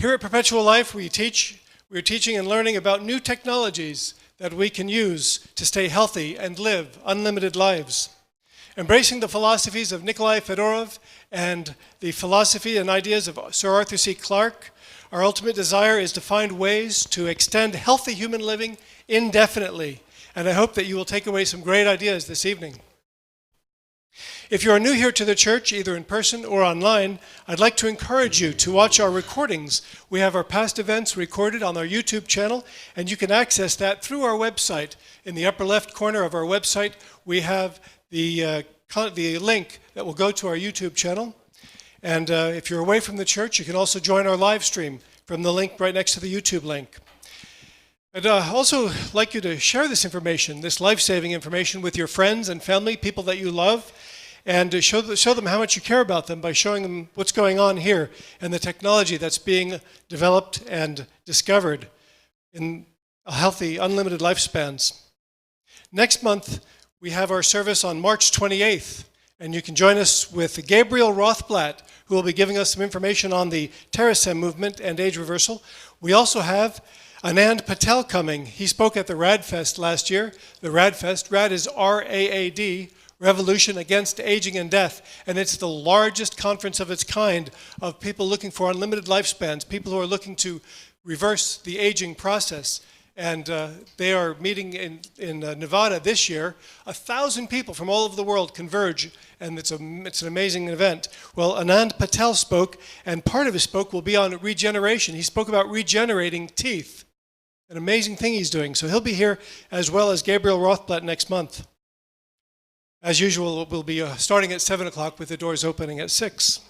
Here at Perpetual Life, we're teaching and learning about new technologies that we can use to stay healthy and live unlimited lives. Embracing the philosophies of Nikolai Fedorov and the philosophy and ideas of Sir Arthur C. Clarke, our ultimate desire is to find ways to extend healthy human living indefinitely. And I hope that you will take away some great ideas this evening. If you are new here to the church, either in person or online, I'd like to encourage you to watch our recordings. We have our past events recorded on our YouTube channel, and you can access that through our website. In the upper left corner of our website, we have the link that will go to our YouTube channel. And if you're away from the church, you can also join our live stream from the link right next to the YouTube link. I'd also like you to share this information, this life-saving information, with your friends and family, people that you love, and to show them how much you care about them by showing them what's going on here and the technology that's being developed and discovered in healthy, unlimited lifespans. Next month, we have our service on March 28th, and you can join us with Gabriel Rothblatt, who will be giving us some information on the Terasem movement and age reversal. We also have Anand Patel coming. He spoke at the RADFest last year. The RADFest, RAD is R-A-A-D, Revolution Against Aging and Death, and it's the largest conference of its kind of people looking for unlimited lifespans, people who are looking to reverse the aging process. And they are meeting in Nevada this year. 1,000 people from all over the world converge, and it's an amazing event. Well, Anand Patel spoke, and part of his spoke will be on regeneration. He spoke about regenerating teeth, an amazing thing he's doing. So he'll be here, as well as Gabriel Rothblatt next month. As usual, we'll be starting at 7 o'clock with the doors opening at 6.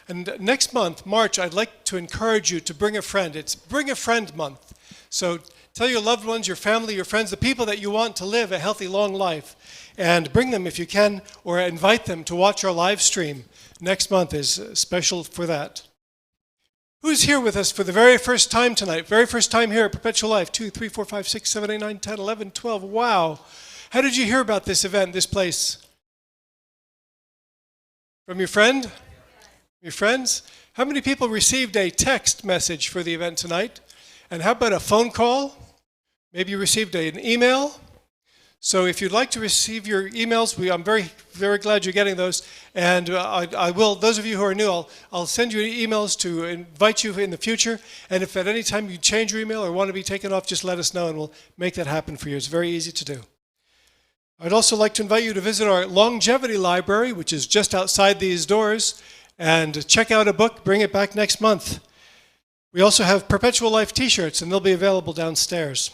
And next month, March, I'd like to encourage you to bring a friend. It's Bring a Friend Month. So tell your loved ones, your family, your friends, the people that you want to live a healthy, long life, and bring them if you can, or invite them to watch our live stream. Next month is special for that. Who's here with us for the very first time tonight? Very first time here at Perpetual Life? 2, 3, 4, 5, 6, 7, 8, 9, 10, 11, 12. Wow. How did you hear about this event, this place? From your friend? Your friends? How many people received a text message for the event tonight? And how about a phone call? Maybe you received an email. So if you'd like to receive your emails, I'm very, very glad you're getting those. And I will, those of you who are new, I'll send you emails to invite you in the future. And if at any time you change your email or want to be taken off, just let us know and we'll make that happen for you. It's very easy to do. I'd also like to invite you to visit our longevity library, which is just outside these doors, and check out a book, bring it back next month. We also have Perpetual Life t-shirts, and they'll be available downstairs.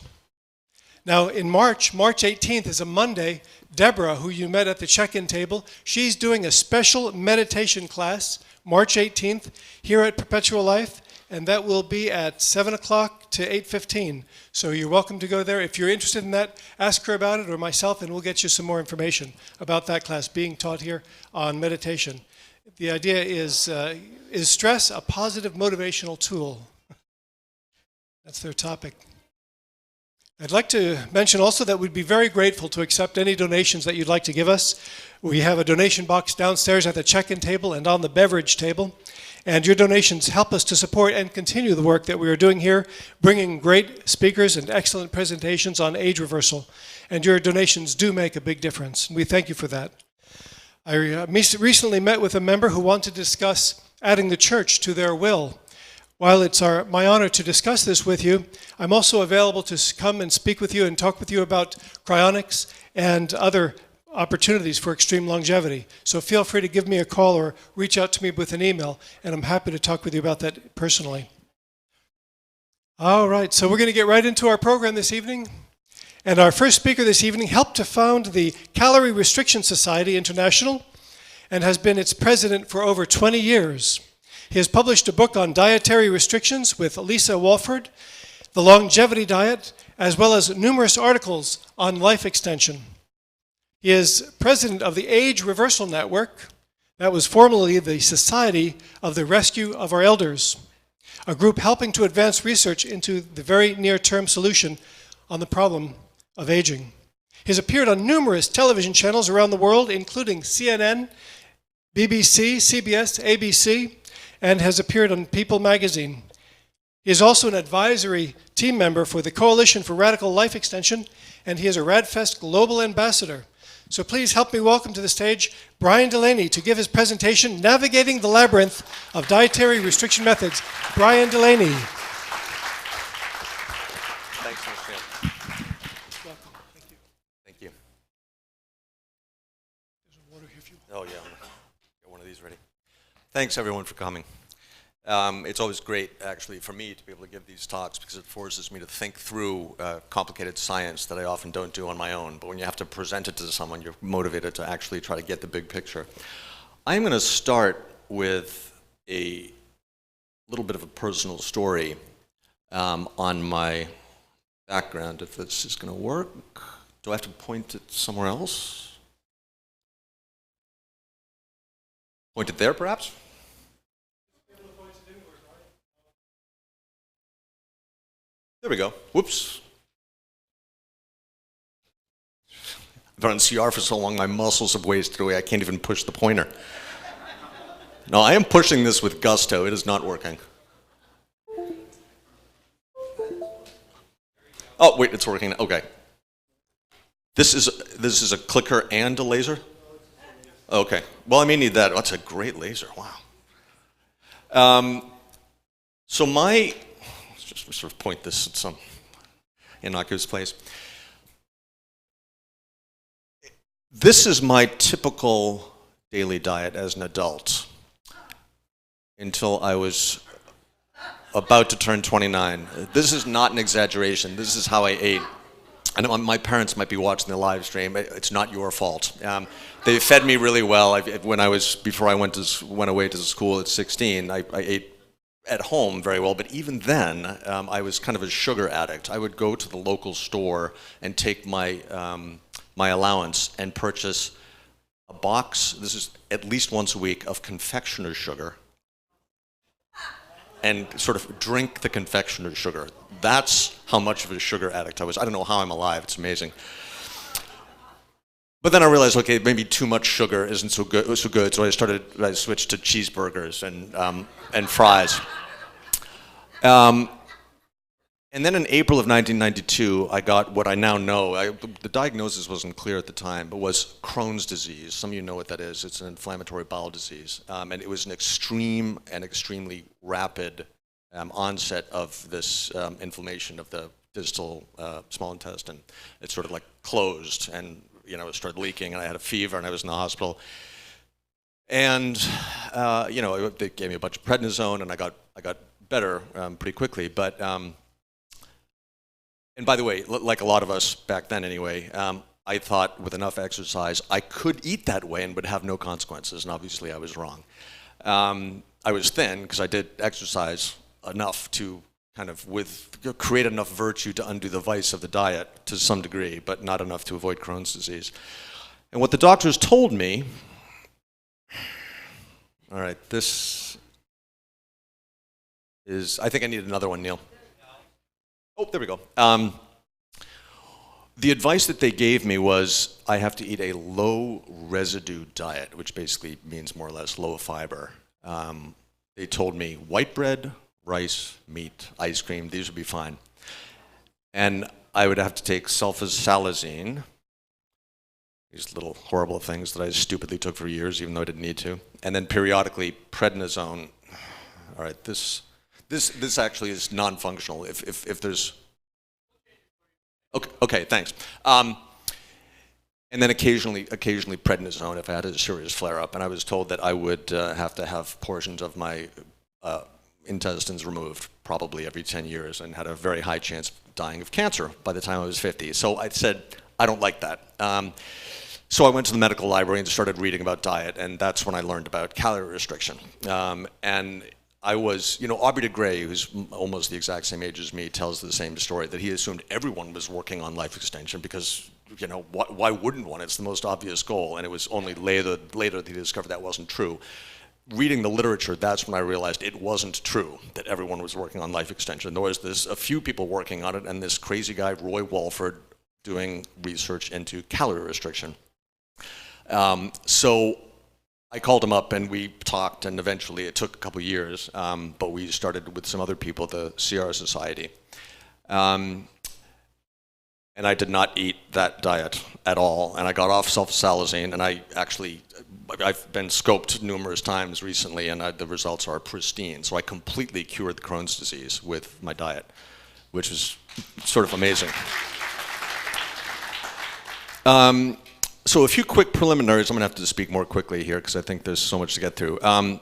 Now, in March 18th is a Monday, Deborah, who you met at the check-in table, she's doing a special meditation class, March 18th, here at Perpetual Life, and that will be at 7 o'clock to 8:15. So you're welcome to go there. If you're interested in that, ask her about it or myself, and we'll get you some more information about that class being taught here on meditation. The idea is stress a positive motivational tool? That's their topic. I'd like to mention also that we'd be very grateful to accept any donations that you'd like to give us. We have a donation box downstairs at the check-in table and on the beverage table. And your donations help us to support and continue the work that we are doing here, bringing great speakers and excellent presentations on age reversal. And your donations do make a big difference. And we thank you for that. I recently met with a member who wanted to discuss adding the church to their will. While it's my honor to discuss this with you, I'm also available to come and speak with you and talk with you about cryonics and other opportunities for extreme longevity. So feel free to give me a call or reach out to me with an email, and I'm happy to talk with you about that personally. All right, so we're going to get right into our program this evening. And our first speaker this evening helped to found the Calorie Restriction Society International and has been its president for over 20 years. He has published a book on dietary restrictions with Lisa Walford, the longevity diet, as well as numerous articles on life extension. He is president of the Age Reversal Network, that was formerly the Society of the Rescue of Our Elders, a group helping to advance research into the very near-term solution on the problem of aging. He has appeared on numerous television channels around the world, including CNN, BBC, CBS, ABC, and has appeared on People magazine. He is also an advisory team member for the Coalition for Radical Life Extension, and he is a RADFest Global Ambassador. So please help me welcome to the stage Brian Delaney to give his presentation, Navigating the Labyrinth of Dietary Restriction Methods. Brian Delaney. Thanks, Mr. Welcome. Thank you. Thank you. There's a water here if you want. Oh, yeah. Got one of these ready. Thanks, everyone, for coming. It's always great, actually, for me to be able to give these talks because it forces me to think through complicated science that I often don't do on my own. But when you have to present it to someone, you're motivated to actually try to get the big picture. I'm going to start with a little bit of a personal story on my background, if this is going to work. Do I have to point it somewhere else? Point it there, perhaps? There we go. Whoops. I've been on CR for so long, my muscles have wasted away. I can't even push the pointer. No, I am pushing this with gusto. It is not working. Oh, wait, it's working. Okay. This is a clicker and a laser? Okay. Well, I may need that. Oh, that's a great laser. Wow. So let's just sort of point this at some innocuous place. This is my typical daily diet as an adult until I was about to turn 29. This is not an exaggeration. This is how I ate. And my parents might be watching the live stream. It's not your fault. They fed me really well. Before I went away to school at 16, I ate at home very well, but even then, I was kind of a sugar addict. I would go to the local store and take my allowance and purchase a box, this is at least once a week, of confectioner's sugar and sort of drink the confectioner's sugar. That's how much of a sugar addict I was. I don't know how I'm alive, it's amazing. But then I realized, okay, maybe too much sugar isn't so good, so I switched to cheeseburgers and fries. And then in April of 1992, I got what I now know. The diagnosis wasn't clear at the time, but was Crohn's disease. Some of you know what that is. It's an inflammatory bowel disease. And it was an extreme and extremely rapid onset of this inflammation of the distal small intestine. It sort of like closed and it started leaking, and I had a fever, and I was in the hospital. And they gave me a bunch of prednisone, and I got better pretty quickly. But and by the way, like a lot of us back then anyway, I thought with enough exercise I could eat that way and would have no consequences, and obviously I was wrong. I was thin because I did exercise enough to kind of create enough virtue to undo the vice of the diet to some degree, but not enough to avoid Crohn's disease. And what the doctors told me, all right, this is, I think I need another one, Neil. Oh, there we go. The advice that they gave me was I have to eat a low residue diet, which basically means more or less low fiber. They told me white bread, rice, meat, ice cream, these would be fine. And I would have to take sulfasalazine, these little horrible things that I stupidly took for years, even though I didn't need to. And then periodically prednisone. All right, this actually is non-functional. If there's, okay, thanks. And then occasionally prednisone if I had a serious flare-up. And I was told that I would have to have portions of my intestines removed probably every 10 years and had a very high chance of dying of cancer by the time I was 50. So I said, I don't like that. So I went to the medical library and started reading about diet, and that's when I learned about calorie restriction. And I was, Aubrey de Grey, who's almost the exact same age as me, tells the same story, that he assumed everyone was working on life extension because, why wouldn't one? It's the most obvious goal, and it was only later that he discovered that wasn't true. Reading the literature, that's when I realized it wasn't true that everyone was working on life extension. There was a few people working on it, and this crazy guy, Roy Walford, doing research into calorie restriction. So I called him up and we talked, and eventually it took a couple years, but we started with some other people, the CR Society. And I did not eat that diet at all, and I got off sulfasalazine, and I've been scoped numerous times recently, and the results are pristine. So I completely cured the Crohn's disease with my diet, which is sort of amazing. So a few quick preliminaries. I'm going to have to speak more quickly here because I think there's so much to get through. A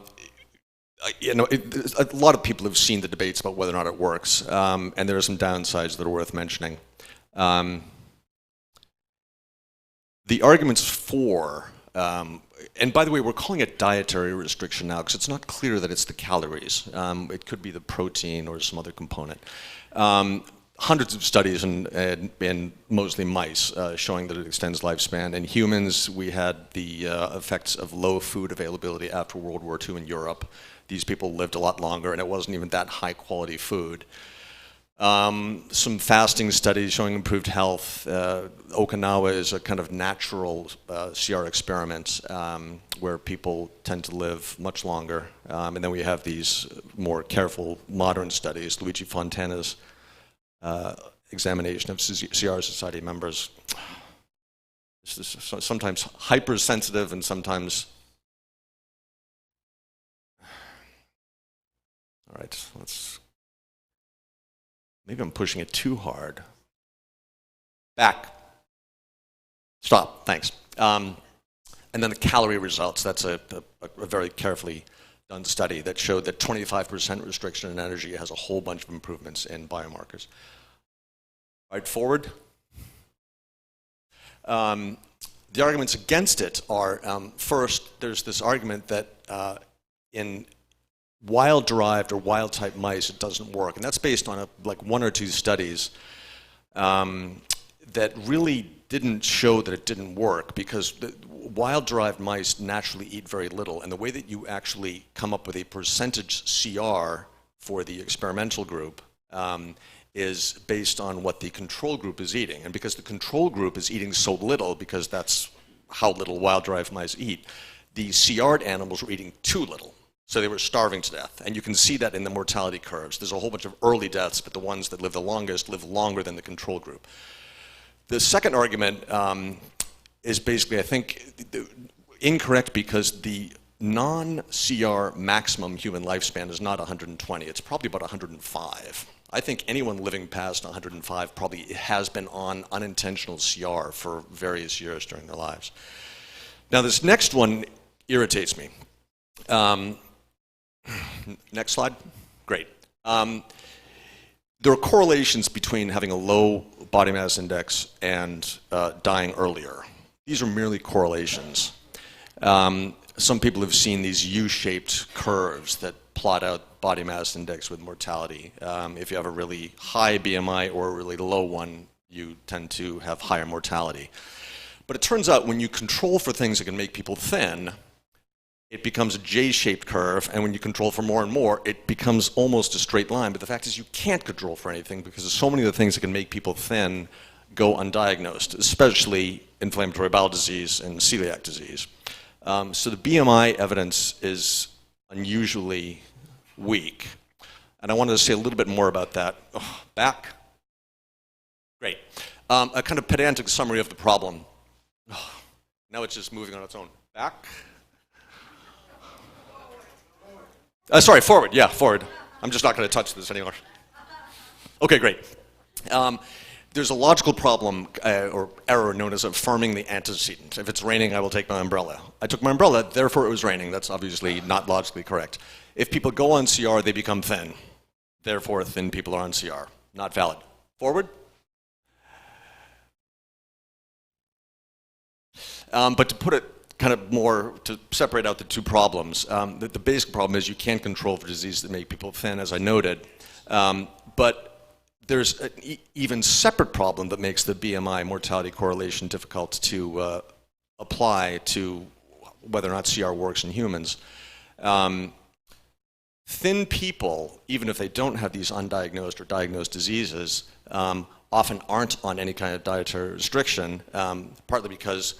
lot of people have seen the debates about whether or not it works, and there are some downsides that are worth mentioning. The arguments for, and by the way, we're calling it dietary restriction now because it's not clear that it's the calories. It could be the protein or some other component. Hundreds of studies in mostly mice showing that it extends lifespan. In humans, we had the effects of low food availability after World War II in Europe. These people lived a lot longer, and it wasn't even that high quality food. Some fasting studies showing improved health. Okinawa is a kind of natural CR experiment where people tend to live much longer. And then we have these more careful modern studies. Luigi Fontana's examination of CR Society members. This is sometimes hypersensitive and sometimes... All right, let's... Maybe I'm pushing it too hard. Back. Stop, thanks. And then the calorie results. That's a very carefully done study that showed that 25% restriction in energy has a whole bunch of improvements in biomarkers. All right, forward. The arguments against it are, first, there's this argument that in wild-derived or wild-type mice, it doesn't work. And that's based on like one or two studies that really didn't show that it didn't work because the wild-derived mice naturally eat very little. And the way that you actually come up with a percentage CR for the experimental group is based on what the control group is eating. And because the control group is eating so little, because that's how little wild-derived mice eat, the CR'd animals were eating too little. So they were starving to death. And you can see that in the mortality curves. There's a whole bunch of early deaths, but the ones that live the longest live longer than the control group. The second argument is basically, I think, incorrect because the non-CR maximum human lifespan is not 120. It's probably about 105. I think anyone living past 105 probably has been on unintentional CR for various years during their lives. Now, this next one irritates me. Next slide. Great. There are correlations between having a low body mass index and dying earlier. These are merely correlations. Some people have seen these U-shaped curves that plot out body mass index with mortality. If you have a really high BMI or a really low one, you tend to have higher mortality. But it turns out when you control for things that can make people thin, it becomes a J-shaped curve, and when you control for more and more, it becomes almost a straight line. But the fact is you can't control for anything because so many of the things that can make people thin go undiagnosed, especially inflammatory bowel disease and celiac disease. So the BMI evidence is unusually weak. And I wanted to say a little bit more about that. Oh, back. Great. A kind of pedantic summary of the problem. Oh, now it's just moving on its own. Back. Sorry, forward. Yeah, forward. I'm just not going to touch this anymore. Okay, great. There's a logical problem or error known as affirming the antecedent. If it's raining, I will take my umbrella. I took my umbrella, therefore it was raining. That's obviously not logically correct. If people go on CR, they become thin. Therefore, thin people are on CR. Not valid. Forward. But to put it kind of more, to separate out the two problems, the basic problem is you can't control for diseases that make people thin, as I noted. But there's an even separate problem that makes the BMI mortality correlation difficult to apply to whether or not CR works in humans. Thin people, even if they don't have these undiagnosed or diagnosed diseases, often aren't on any kind of dietary restriction, partly because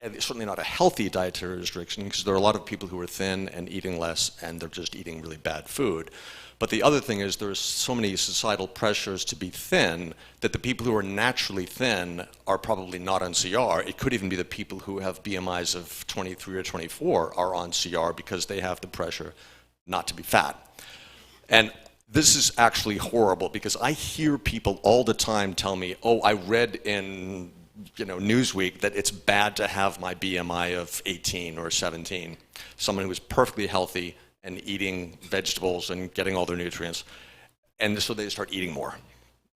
and it's certainly not a healthy dietary restriction, because there are a lot of people who are thin and eating less, and they're just eating really bad food. But the other thing is there's so many societal pressures to be thin that the people who are naturally thin are probably not on CR. It could even be the people who have BMIs of 23 or 24 are on CR because they have the pressure not to be fat. And this is actually horrible, because I hear people all the time tell me, oh, I read in Newsweek that it's bad to have my BMI of 18 or 17. Someone who is perfectly healthy and eating vegetables and getting all their nutrients. And so they start eating more.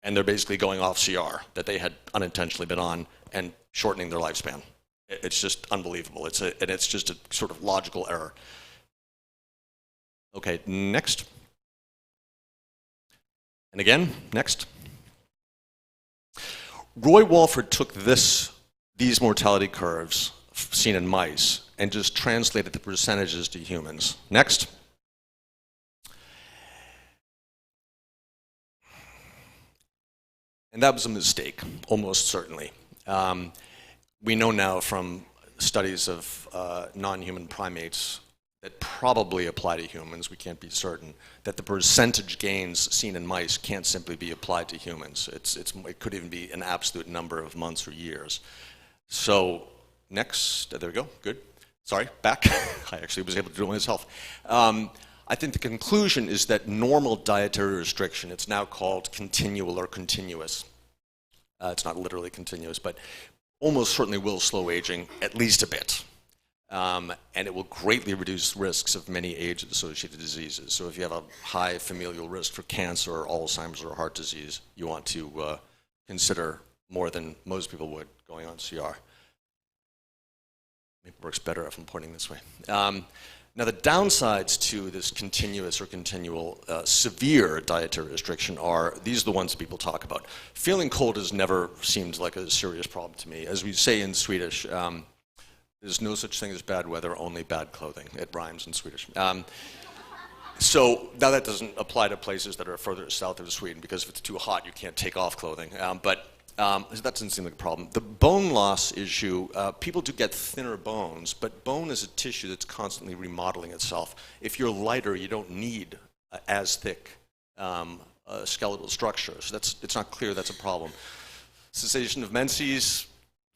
And they're basically going off CR that they had unintentionally been on and shortening their lifespan. It's just unbelievable. And it's just a sort of logical error. Okay, next. And again, next. Roy Walford took these mortality curves seen in mice and just translated the percentages to humans. Next. And that was a mistake, almost certainly. We know now from studies of non-human primates that probably apply to humans, we can't be certain, that the percentage gains seen in mice can't simply be applied to humans. It could even be an absolute number of months or years. So next, there we go, good. Sorry, back. I actually was able to do it myself. I think the conclusion is that normal dietary restriction, it's now called continual or continuous. It's not literally continuous, but almost certainly will slow aging at least a bit. And it will greatly reduce risks of many age-associated diseases. So if you have a high familial risk for cancer or Alzheimer's or heart disease, you want to consider more than most people would going on CR. Maybe it works better if I'm pointing this way. Now the downsides to this continuous or continual severe dietary restriction these are the ones people talk about. Feeling cold has never seemed like a serious problem to me. As we say in Swedish, there's no such thing as bad weather, only bad clothing. It rhymes in Swedish. So now that doesn't apply to places that are further south of Sweden, because if it's too hot, you can't take off clothing. But that doesn't seem like a problem. The bone loss issue, people do get thinner bones, but bone is a tissue that's constantly remodeling itself. If you're lighter, you don't need as thick skeletal structure. So it's not clear that's a problem. Cessation of menses,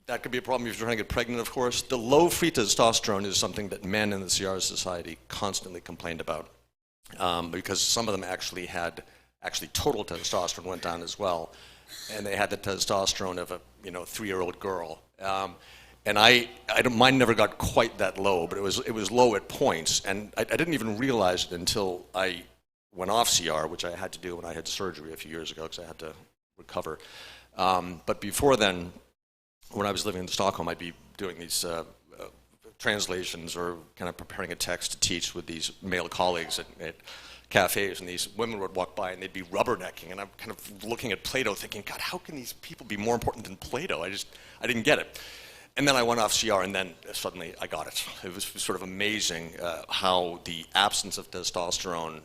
that could be a problem if you're trying to get pregnant, of course. The low free testosterone is something that men in the CR Society constantly complained about, because some of them actually total testosterone went down as well. And they had the testosterone of a 3-year-old girl, and mine never got quite that low, but it was low at points, and I didn't even realize it until I went off CR, which I had to do when I had surgery a few years ago because I had to recover. But before then, when I was living in Stockholm, I'd be doing these translations or kind of preparing a text to teach with these male colleagues at cafes, and these women would walk by and they'd be rubbernecking, and I'm kind of looking at Plato thinking, God, how can these people be more important than Plato? I didn't get it. And then I went off CR, and then suddenly I got it. It was sort of amazing how the absence of testosterone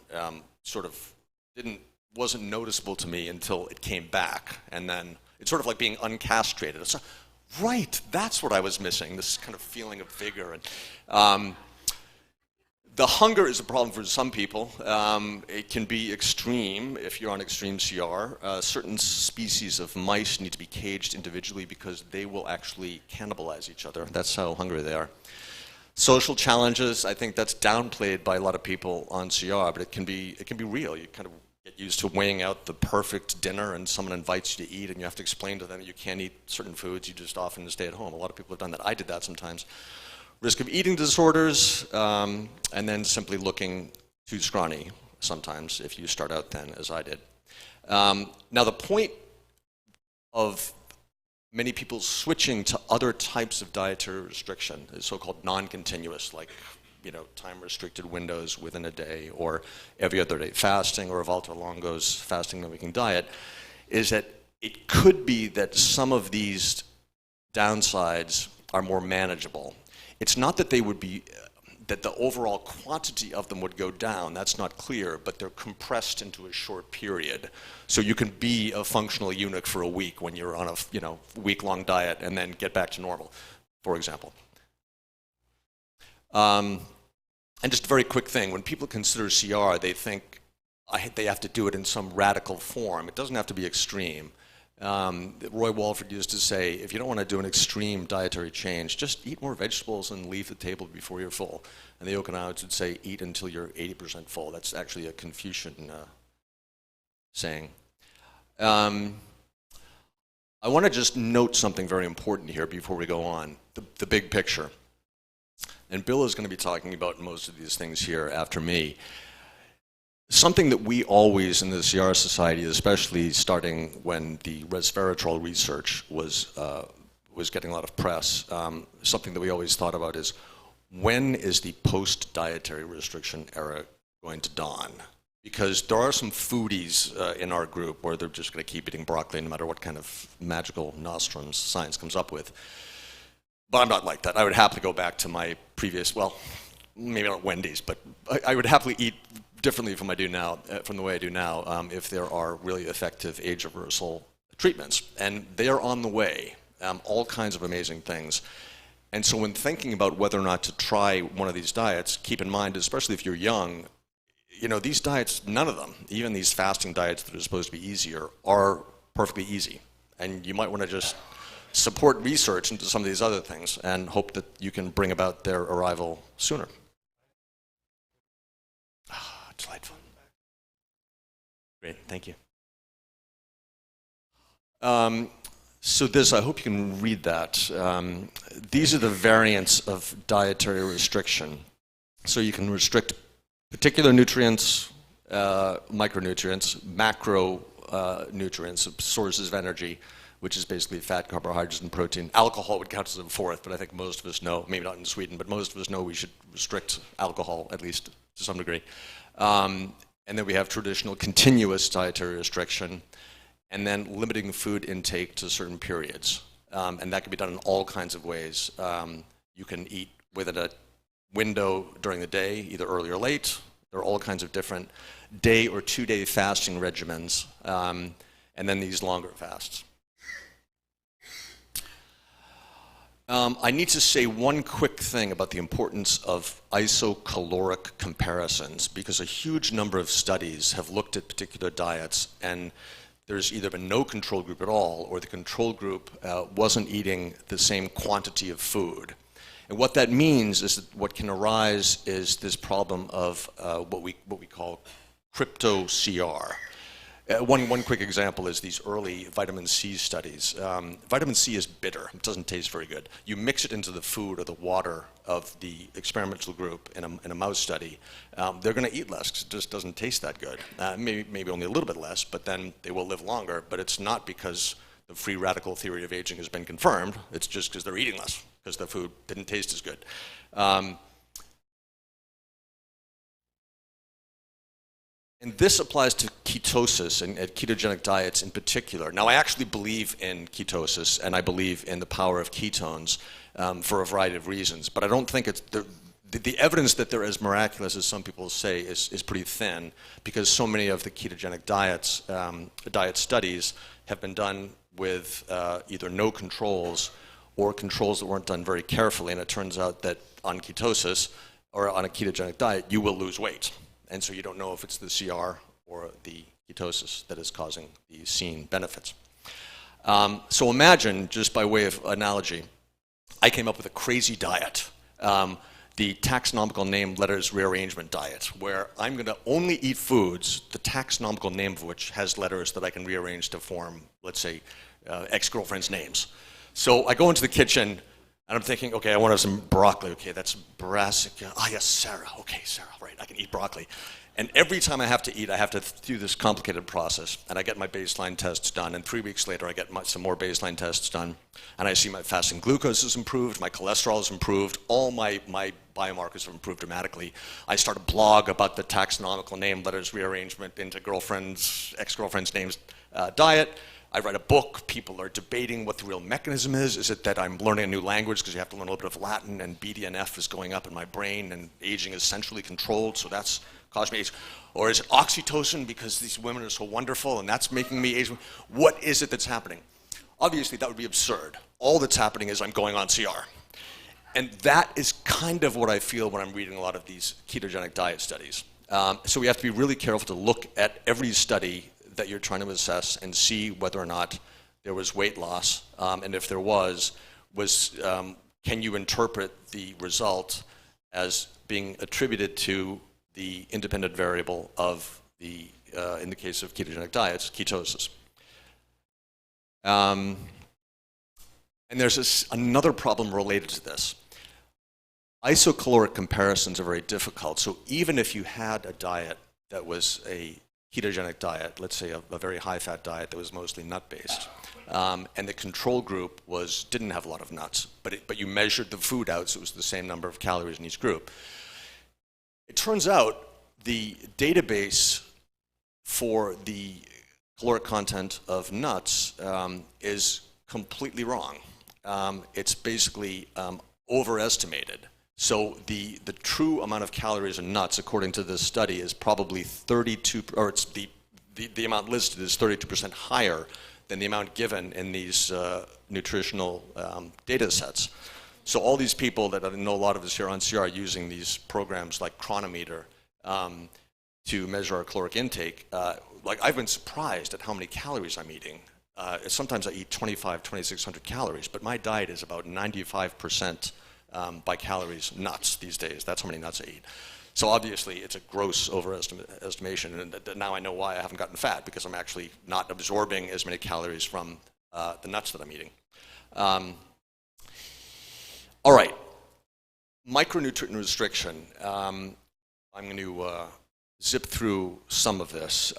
wasn't noticeable to me until it came back, and then it's sort of like being uncastrated. It's like, right, that's what I was missing, this kind of feeling of vigor. And the hunger is a problem for some people. It can be extreme if you're on extreme CR. Certain species of mice need to be caged individually because they will actually cannibalize each other. That's how hungry they are. Social challenges, I think that's downplayed by a lot of people on CR, but it can be real. You kind of get used to weighing out the perfect dinner, and someone invites you to eat, and you have to explain to them that you can't eat certain foods. You just often stay at home. A lot of people have done that. I did that sometimes. Risk of eating disorders, and then simply looking too scrawny sometimes if you start out thin, as I did. Now the point of many people switching to other types of dietary restriction is so-called non-continuous, like time-restricted windows within a day, or every other day fasting, or Walter Longo's fasting mimicking diet, is that it could be that some of these downsides are more manageable. It's not that they would be, that the overall quantity of them would go down, that's not clear, but they're compressed into a short period. So you can be a functional eunuch for a week when you're on a week-long diet and then get back to normal, for example. And just a very quick thing, when people consider CR, they think they have to do it in some radical form. It doesn't have to be extreme. Roy Walford used to say, if you don't want to do an extreme dietary change, just eat more vegetables and leave the table before you're full. And the Okinawans would say, eat until you're 80% full. That's actually a Confucian saying. I want to just note something very important here before we go on, the big picture. And Bill is going to be talking about most of these things here after me. Something that we always in the CR Society, especially starting when the resveratrol research was getting a lot of press, something that we always thought about is, when is the post-dietary restriction era going to dawn? Because there are some foodies in our group where they're just going to keep eating broccoli no matter what kind of magical nostrums science comes up with. But I'm not like that. I would happily go back to my previous, well, maybe not Wendy's, but I would happily eat differently from the way I do now, if there are really effective age reversal treatments. And they are on the way, all kinds of amazing things. And so when thinking about whether or not to try one of these diets, keep in mind, especially if you're young, these diets, none of them, even these fasting diets that are supposed to be easier, are perfectly easy. And you might want to just support research into some of these other things and hope that you can bring about their arrival sooner. Delightful. Great, thank you. So this, I hope you can read that. These are the variants of dietary restriction. So you can restrict particular nutrients, micronutrients, macronutrients, sources of energy, which is basically fat, carbohydrates, and protein. Alcohol would count as a fourth, but I think most of us know, maybe not in Sweden, but most of us know we should restrict alcohol, at least to some degree. And then we have traditional continuous dietary restriction, and then limiting food intake to certain periods. And that can be done in all kinds of ways. You can eat within a window during the day, either early or late. There are all kinds of different day or 2-day fasting regimens, and then these longer fasts. I need to say one quick thing about the importance of iso-caloric comparisons, because a huge number of studies have looked at particular diets, and there's either been no control group at all, or the control group wasn't eating the same quantity of food. And what that means is that what can arise is this problem of what we call crypto-CR. One quick example is these early vitamin C studies. Vitamin C is bitter. It doesn't taste very good. You mix it into the food or the water of the experimental group in a mouse study. They're going to eat less because it just doesn't taste that good. Maybe only a little bit less, but then they will live longer. But it's not because the free radical theory of aging has been confirmed. It's just because they're eating less, because the food didn't taste as good. And this applies to ketosis and ketogenic diets in particular. Now, I actually believe in ketosis, and I believe in the power of ketones for a variety of reasons. But I don't think it's the evidence that they're as miraculous as some people say is pretty thin, because so many of the ketogenic diet studies have been done with either no controls or controls that weren't done very carefully. And it turns out that on ketosis or on a ketogenic diet, you will lose weight. And so you don't know if it's the CR or the ketosis that is causing the seen benefits. So imagine, just by way of analogy, I came up with a crazy diet, the taxonomical name letters rearrangement diet, where I'm going to only eat foods, the taxonomical name of which has letters that I can rearrange to form, let's say, ex-girlfriends' names. So I go into the kitchen, and I'm thinking, okay, I want to have some broccoli. Okay, that's brassica. Ah, yes, Sarah. Okay, Sarah, right, I can eat broccoli. And every time I have to eat, I have to do this complicated process. And I get my baseline tests done. And 3 weeks later, I get some more baseline tests done. And I see my fasting glucose is improved, my cholesterol is improved, all my biomarkers have improved dramatically. I start a blog about the taxonomical name letters rearrangement into ex-girlfriends' names diet. I write a book. People are debating what the real mechanism is. Is it that I'm learning a new language because you have to learn a little bit of Latin, and BDNF is going up in my brain, and aging is centrally controlled, so that's causing me age? Or is it oxytocin because these women are so wonderful and that's making me age? What is it that's happening? Obviously, that would be absurd. All that's happening is I'm going on CR. And that is kind of what I feel when I'm reading a lot of these ketogenic diet studies. So we have to be really careful to look at every study that you're trying to assess and see whether or not there was weight loss, and if there was can you interpret the result as being attributed to the independent variable of the, in the case of ketogenic diets, ketosis. And there's another problem related to this. Iso-caloric comparisons are very difficult. So even if you had a diet that was a ketogenic diet, let's say a very high-fat diet that was mostly nut-based, and the control group didn't have a lot of nuts, but you measured the food out, so it was the same number of calories in each group. It turns out the database for the caloric content of nuts is completely wrong. It's basically overestimated. So the true amount of calories in nuts, according to this study, is probably 32, or it's the amount listed is 32% higher than the amount given in these nutritional data sets. So all these people that I know a lot of us here on CR are using these programs like Chronometer to measure our caloric intake. Like I've been surprised at how many calories I'm eating. Sometimes I eat 2,600 calories, but my diet is about 95% by calories nuts these days. That's how many nuts I eat. So obviously it's a gross overestimation, and now I know why I haven't gotten fat, because I'm actually not absorbing as many calories from the nuts that I'm eating. All right, micronutrient restriction. I'm going to zip through some of this.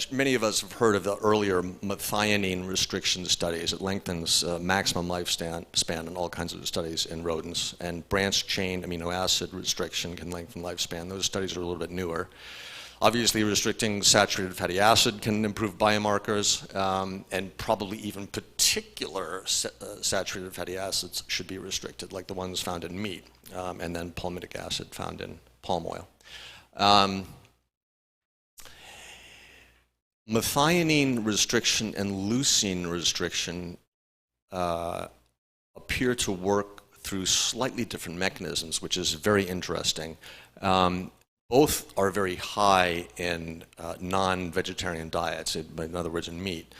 Many of us have heard of the earlier methionine restriction studies. It lengthens maximum lifespan in all kinds of studies in rodents. And branched-chain amino acid restriction can lengthen lifespan. Those studies are a little bit newer. Obviously, restricting saturated fatty acid can improve biomarkers, and probably even particular saturated fatty acids should be restricted, like the ones found in meat, and then palmitic acid found in palm oil. Methionine restriction and leucine restriction appear to work through slightly different mechanisms, which is very interesting. Both are very high in non-vegetarian diets, in other words, in meat.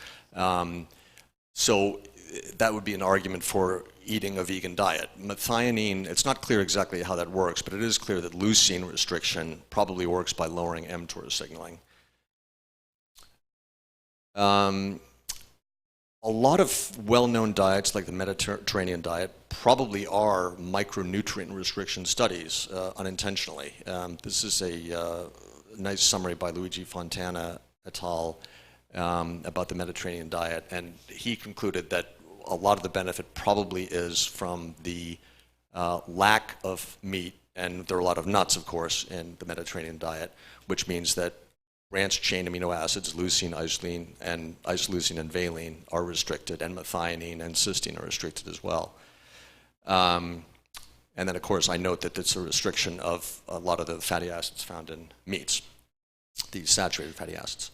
So that would be an argument for eating a vegan diet. Methionine, it's not clear exactly how that works, but it is clear that leucine restriction probably works by lowering mTOR signaling. A lot of well-known diets, like the Mediterranean diet, probably are micronutrient restriction studies unintentionally. This is a nice summary by Luigi Fontana et al. About the Mediterranean diet, and he concluded that a lot of the benefit probably is from the lack of meat, and there are a lot of nuts, of course, in the Mediterranean diet, which means that branched-chain amino acids, leucine, isoleucine, and valine are restricted, and methionine and cysteine are restricted as well. And then, of course, I note that it's a restriction of a lot of the fatty acids found in meats, these saturated fatty acids.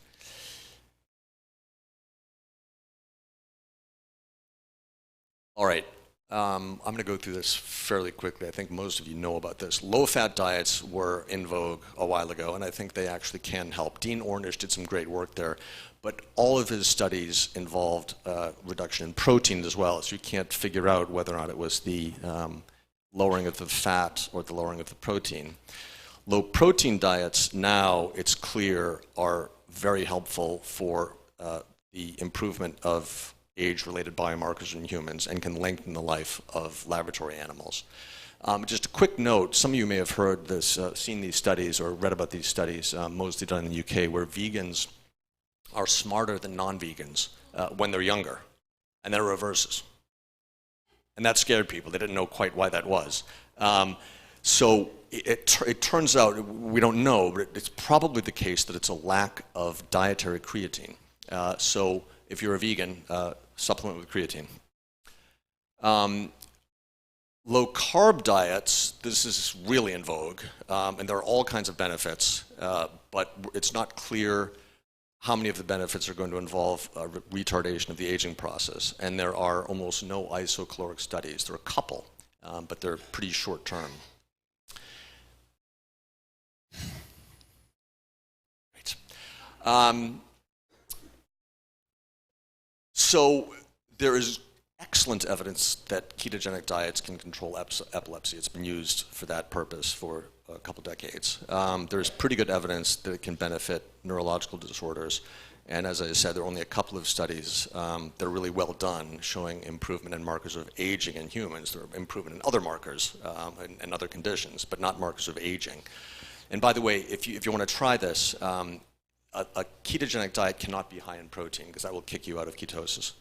All right, I'm going to go through this fairly quickly. I think most of you know about this. Low-fat diets were in vogue a while ago, and I think they actually can help. Dean Ornish did some great work there, but all of his studies involved reduction in protein as well, so you can't figure out whether or not it was the lowering of the fat or the lowering of the protein. Low-protein diets now, it's clear, are very helpful for the improvement of age-related biomarkers in humans and can lengthen the life of laboratory animals. Just a quick note, some of you may have heard this, seen these studies or read about these studies, mostly done in the UK, where vegans are smarter than non-vegans when they're younger, and then it reverses. And that scared people. They didn't know quite why that was. So it turns out, we don't know, but it's probably the case that it's a lack of dietary creatine. So if you're a vegan, supplement with creatine. Low-carb diets, this is really in vogue, and there are all kinds of benefits, but it's not clear how many of the benefits are going to involve retardation of the aging process. And there are almost no iso-caloric studies. There are a couple, but they're pretty short term. Right. So there is excellent evidence that ketogenic diets can control epilepsy. It's been used for that purpose for a couple decades. There's pretty good evidence that it can benefit neurological disorders. And as I said, there are only a couple of studies that are really well done showing improvement in markers of aging in humans. There are improvement in other markers and other conditions, but not markers of aging. And by the way, if you want to try this, a ketogenic diet cannot be high in protein because that will kick you out of ketosis.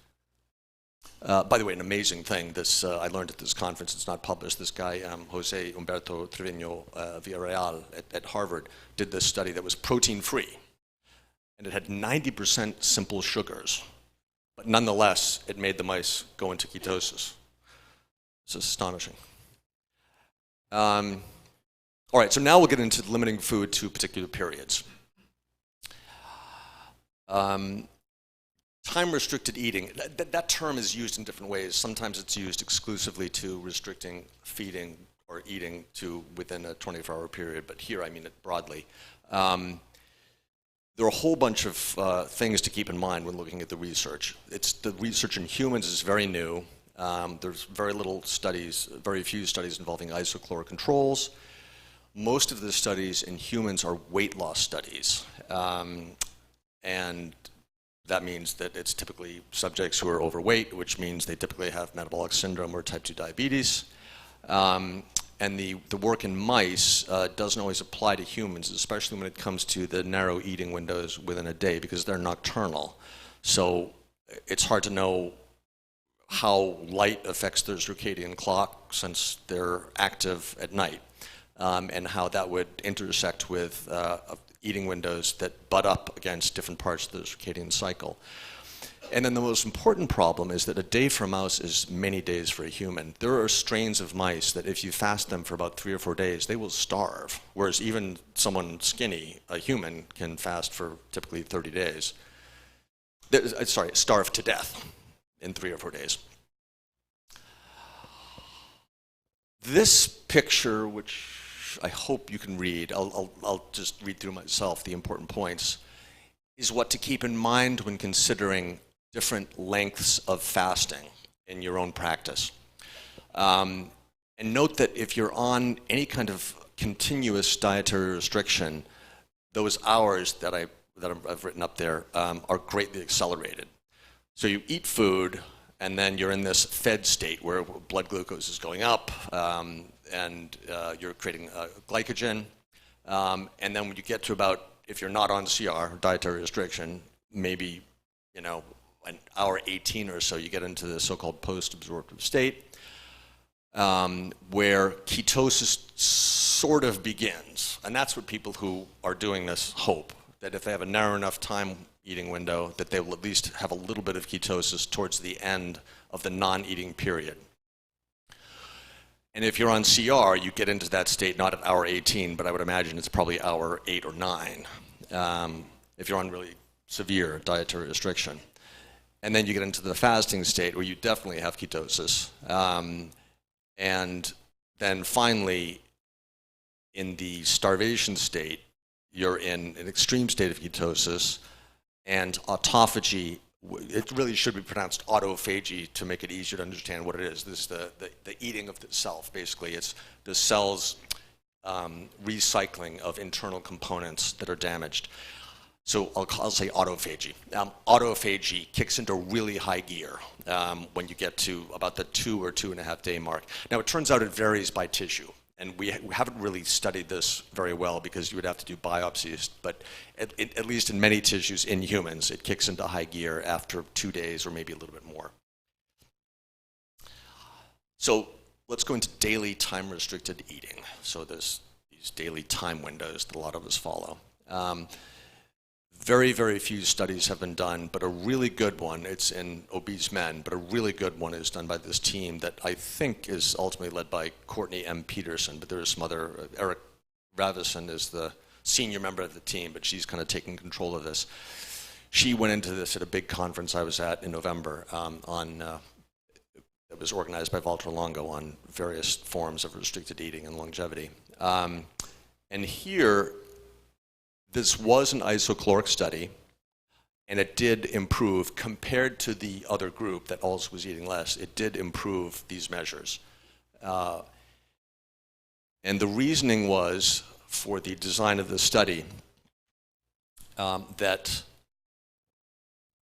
By the way, an amazing thing, this I learned at this conference, it's not published, this guy, Jose Humberto Trevino Villarreal at Harvard, did this study that was protein-free. And it had 90% simple sugars. But nonetheless, it made the mice go into ketosis. It's astonishing. All right, so now we'll get into limiting food to particular periods. Time-restricted eating, that term is used in different ways. Sometimes it's used exclusively to restricting feeding or eating to within a 24-hour period, but here I mean it broadly. There are a whole bunch of things to keep in mind when looking at the research. The research in humans is very new. There's very few studies involving isocaloric controls. Most of the studies in humans are weight loss studies. And that means that it's typically subjects who are overweight, which means they typically have metabolic syndrome or type 2 diabetes. And the work in mice doesn't always apply to humans, especially when it comes to the narrow eating windows within a day, because they're nocturnal. So it's hard to know how light affects their circadian clock since they're active at night, and how that would intersect with eating windows that butt up against different parts of the circadian cycle. And then the most important problem is that a day for a mouse is many days for a human. There are strains of mice that if you fast them for about 3 or 4 days, they will starve, whereas even someone skinny, a human, can fast for typically 30 days. Starve to death in 3 or 4 days. This picture, which I hope you can read, I'll just read through myself the important points, is what to keep in mind when considering different lengths of fasting in your own practice. And note that if you're on any kind of continuous dietary restriction, those hours that I've written up there are greatly accelerated. So you eat food, and then you're in this fed state where blood glucose is going up, and you're creating glycogen. And then when you get to about, if you're not on CR, dietary restriction, maybe, an hour 18 or so, you get into the so-called post-absorptive state, where ketosis sort of begins. And that's what people who are doing this hope, that if they have a narrow enough time eating window, that they will at least have a little bit of ketosis towards the end of the non-eating period. And if you're on CR, you get into that state not at hour 18, but I would imagine it's probably hour 8 or 9, if you're on really severe dietary restriction. And then you get into the fasting state where you definitely have ketosis. And then finally, in the starvation state, you're in an extreme state of ketosis, and autophagy, it really should be pronounced autophagy to make it easier to understand what it is. This is the eating of the self, basically. It's the cell's recycling of internal components that are damaged. So I'll say autophagy. Autophagy kicks into really high gear when you get to about the 2 or 2.5 day mark. Now it turns out it varies by tissue, and we haven't really studied this very well because you would have to do biopsies, but at least in many tissues in humans, it kicks into high gear after 2 days or maybe a little bit more. So let's go into daily time-restricted eating. So there's these daily time windows that a lot of us follow. Very, very few studies have been done, but a really good one, it's in obese men, but a really good one is done by this team that I think is ultimately led by Courtney M. Peterson, but there's some other, Eric Ravison is the senior member of the team, but she's kind of taking control of this. She went into this at a big conference I was at in November that was organized by Walter Longo on various forms of restricted eating and longevity. And here, this was an iso-caloric study, and it did improve, compared to the other group that also was eating less, it did improve these measures. And the reasoning was, for the design of the study, that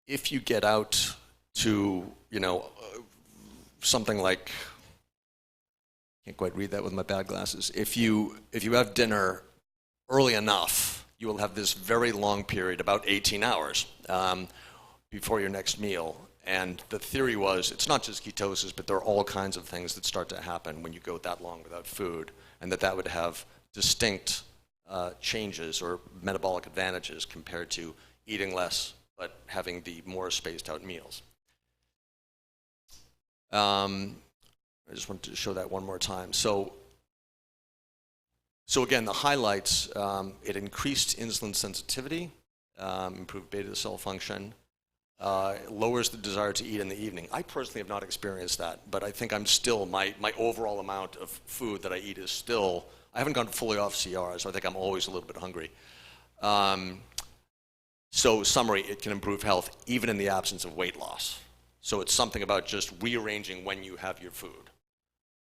if you get out to, something like, can't quite read that with my bad glasses. If you have dinner early enough, you will have this very long period, about 18 hours, before your next meal. And the theory was, it's not just ketosis, but there are all kinds of things that start to happen when you go that long without food, and that would have distinct changes or metabolic advantages compared to eating less, but having the more spaced out meals. I just wanted to show that one more time. So again, the highlights, it increased insulin sensitivity, improved beta cell function, lowers the desire to eat in the evening. I personally have not experienced that, but I think I'm still, my overall amount of food that I eat is still, I haven't gone fully off CR, so I think I'm always a little bit hungry. So summary, it can improve health even in the absence of weight loss. So it's something about just rearranging when you have your food.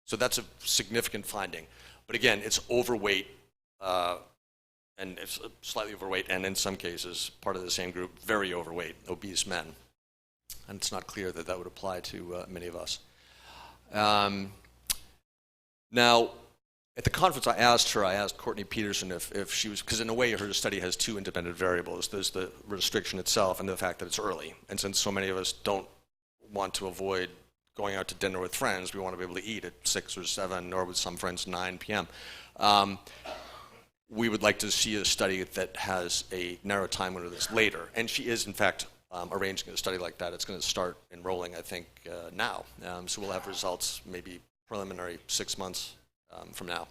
So that's a significant finding. But again, it's overweight, and it's slightly overweight, and in some cases, part of the same group, very overweight, obese men. And it's not clear that would apply to many of us. Now, at the conference, I asked Courtney Peterson if she was, because in a way her study has two independent variables. There's the restriction itself and the fact that it's early. And since so many of us don't want to avoid going out to dinner with friends, we want to be able to eat at 6 or 7, or with some friends 9 p.m. We would like to see a study that has a narrow time window that's later. And she is, in fact, arranging a study like that. It's going to start enrolling, I think, now. So we'll have results maybe preliminary 6 months from now.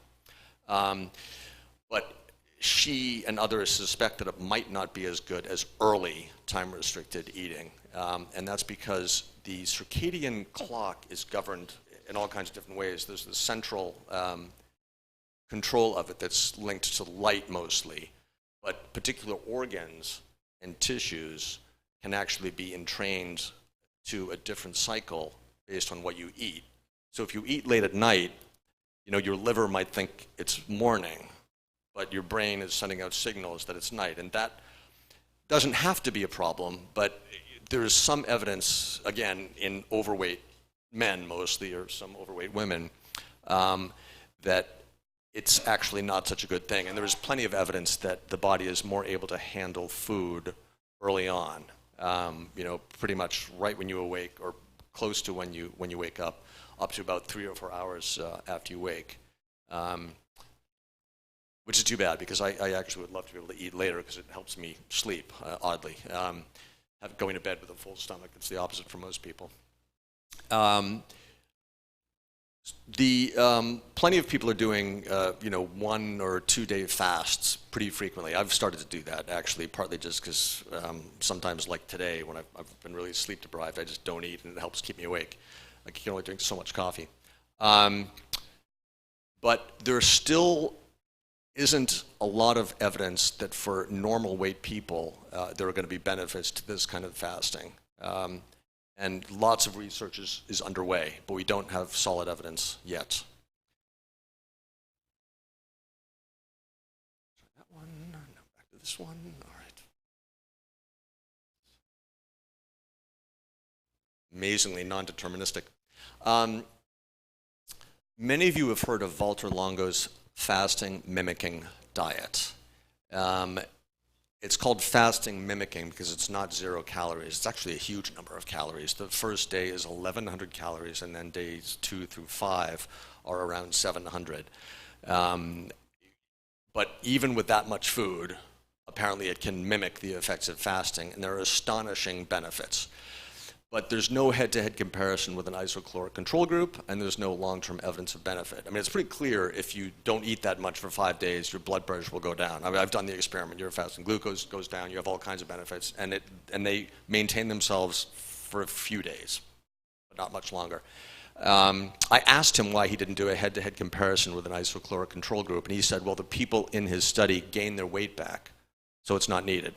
But she and others suspect that it might not be as good as early time-restricted eating. And that's because the circadian clock is governed in all kinds of different ways. There's the central control of it that's linked to light mostly, but particular organs and tissues can actually be entrained to a different cycle based on what you eat. So if you eat late at night, your liver might think it's morning, but your brain is sending out signals that it's night. And that doesn't have to be a problem, but there is some evidence, again, in overweight men mostly, or some overweight women, that it's actually not such a good thing. And there is plenty of evidence that the body is more able to handle food early on, pretty much right when you awake, or close to when you wake up to about 3 or 4 hours after you wake. Which is too bad, because I actually would love to be able to eat later, because it helps me sleep, oddly. Going to bed with a full stomach, it's the opposite for most people. Plenty of people are doing 1 or 2 day fasts pretty frequently. I've started to do that, actually, partly just because sometimes, like today, when I've been really sleep deprived, I just don't eat, and it helps keep me awake. I can only drink so much coffee. But there still isn't a lot of evidence that for normal weight people, there are going to be benefits to this kind of fasting. And lots of research is underway, but we don't have solid evidence yet. That one, now back to this one, all right. Amazingly non-deterministic. Many of you have heard of Walter Longo's fasting mimicking diet. It's called fasting mimicking because it's not 0 calories. It's actually a huge number of calories. The first day is 1,100 calories, and then days 2 through 5 are around 700. But even with that much food, apparently it can mimic the effects of fasting, and there are astonishing benefits. but there's no head-to-head comparison with an iso-caloric control group, and there's no long-term evidence of benefit. I mean, it's pretty clear if you don't eat that much for 5 days, your blood pressure will go down. I mean, I've done the experiment. Your fasting glucose goes down. You have all kinds of benefits, and they maintain themselves for a few days, but not much longer. I asked him why he didn't do a head-to-head comparison with an iso-caloric control group, and he said, well, the people in his study gained their weight back, so it's not needed.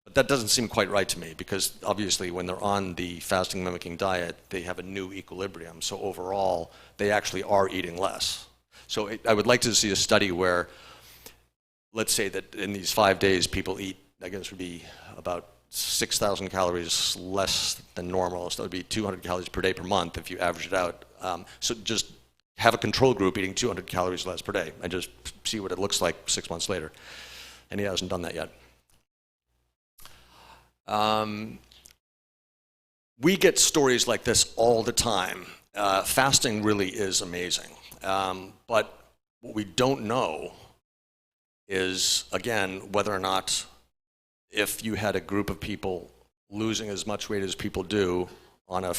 But that doesn't seem quite right to me, because obviously when they're on the fasting mimicking diet, they have a new equilibrium. So overall, they actually are eating less. So I would like to see a study where, let's say that in these 5 days, people eat, I guess it would be about 6,000 calories less than normal. So that would be 200 calories per day per month if you average it out. So just have a control group eating 200 calories less per day and just see what it looks like 6 months later. And he hasn't done that yet. We get stories like this all the time. Fasting really is amazing. But what we don't know is, again, whether or not if you had a group of people losing as much weight as people do on a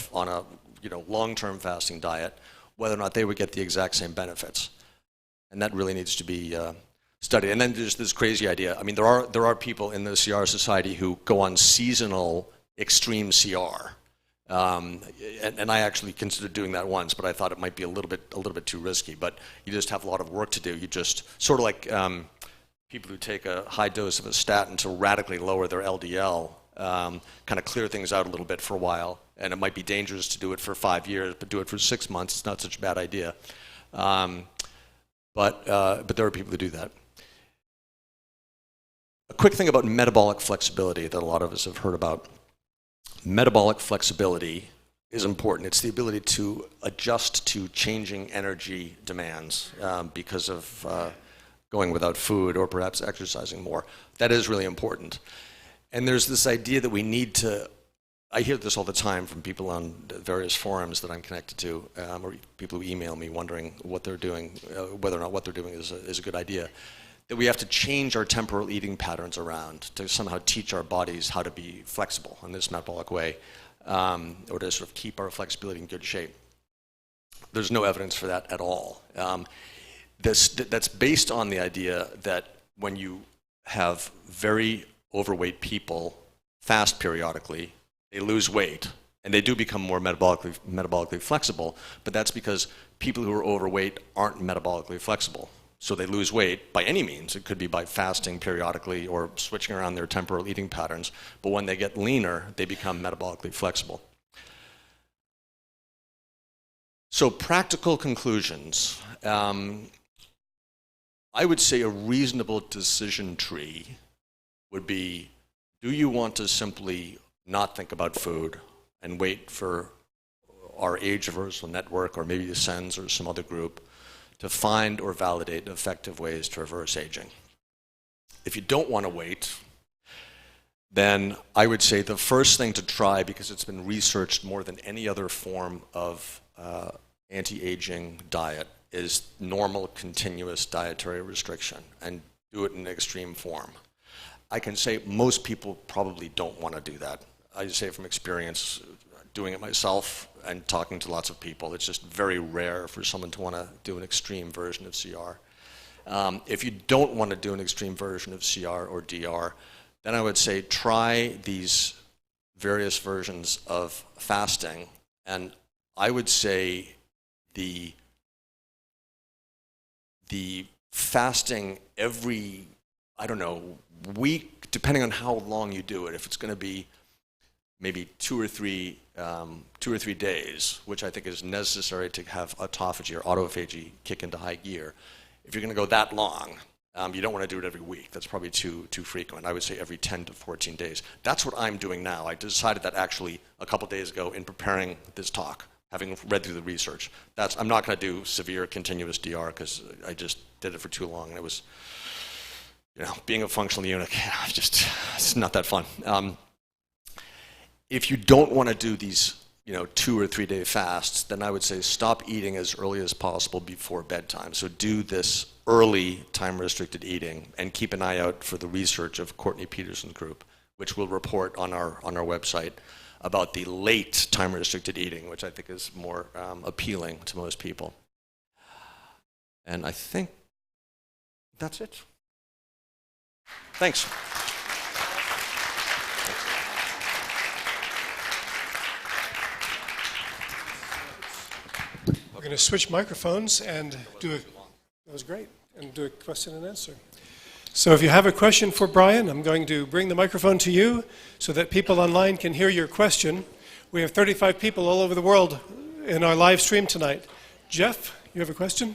long-term fasting diet, whether or not they would get the exact same benefits. And that really needs to be studied. And then there's this crazy idea. I mean, there are people in the CR Society who go on seasonal extreme CR. And I actually considered doing that once, but I thought it might be a little bit too risky. But you just have a lot of work to do. You just sort of like people who take a high dose of a statin to radically lower their LDL, kind of clear things out a little bit for a while. And it might be dangerous to do it for 5 years, but do it for 6 months. It's not such a bad idea. But there are people who do that. A quick thing about metabolic flexibility that a lot of us have heard about. Metabolic flexibility is important. It's the ability to adjust to changing energy demands because of going without food or perhaps exercising more. That is really important. And there's this idea that we need to, I hear this all the time from people on various forums that I'm connected to, or people who email me wondering what they're doing, whether or not what they're doing is a good idea. That we have to change our temporal eating patterns around to somehow teach our bodies how to be flexible in this metabolic way, or to sort of keep our flexibility in good shape. There's no evidence for that at all. That's based on the idea that when you have very overweight people fast periodically, they lose weight, and they do become more metabolically flexible, but that's because people who are overweight aren't metabolically flexible. So they lose weight by any means. It could be by fasting periodically or switching around their temporal eating patterns. But when they get leaner, they become metabolically flexible. So practical conclusions. I would say a reasonable decision tree would be, do you want to simply not think about food and wait for our age reversal network or maybe the SENS or some other group to find or validate effective ways to reverse aging? If you don't want to wait, then I would say the first thing to try, because it's been researched more than any other form of anti-aging diet, is normal continuous dietary restriction, and do it in extreme form. I can say most people probably don't want to do that. I say from experience, doing it myself and talking to lots of people, it's just very rare for someone to want to do an extreme version of CR. If you don't want to do an extreme version of CR or DR, then I would say try these various versions of fasting, and I would say the fasting every, I don't know, week, depending on how long you do it. If it's going to be maybe 2 or 3 days, which I think is necessary to have autophagy or autophagy kick into high gear. If you're going to go that long, you don't want to do it every week. That's probably too frequent. I would say every 10 to 14 days. That's what I'm doing now. I decided that actually a couple days ago in preparing this talk, having read through the research. I'm not going to do severe continuous DR because I just did it for too long, and it was, being a functional eunuch, it's not that fun. If you don't want to do these, 2 or 3 day fasts, then I would say stop eating as early as possible before bedtime. So do this early time-restricted eating and keep an eye out for the research of Courtney Peterson's group, which we'll report on our website about the late time-restricted eating, which I think is more appealing to most people. And I think that's it. Thanks. We're going to switch microphones and that was great, and do a question and answer. So if you have a question for Brian, I'm going to bring the microphone to you so that people online can hear your question. We have 35 people all over the world in our live stream tonight. Jeff, you have a question?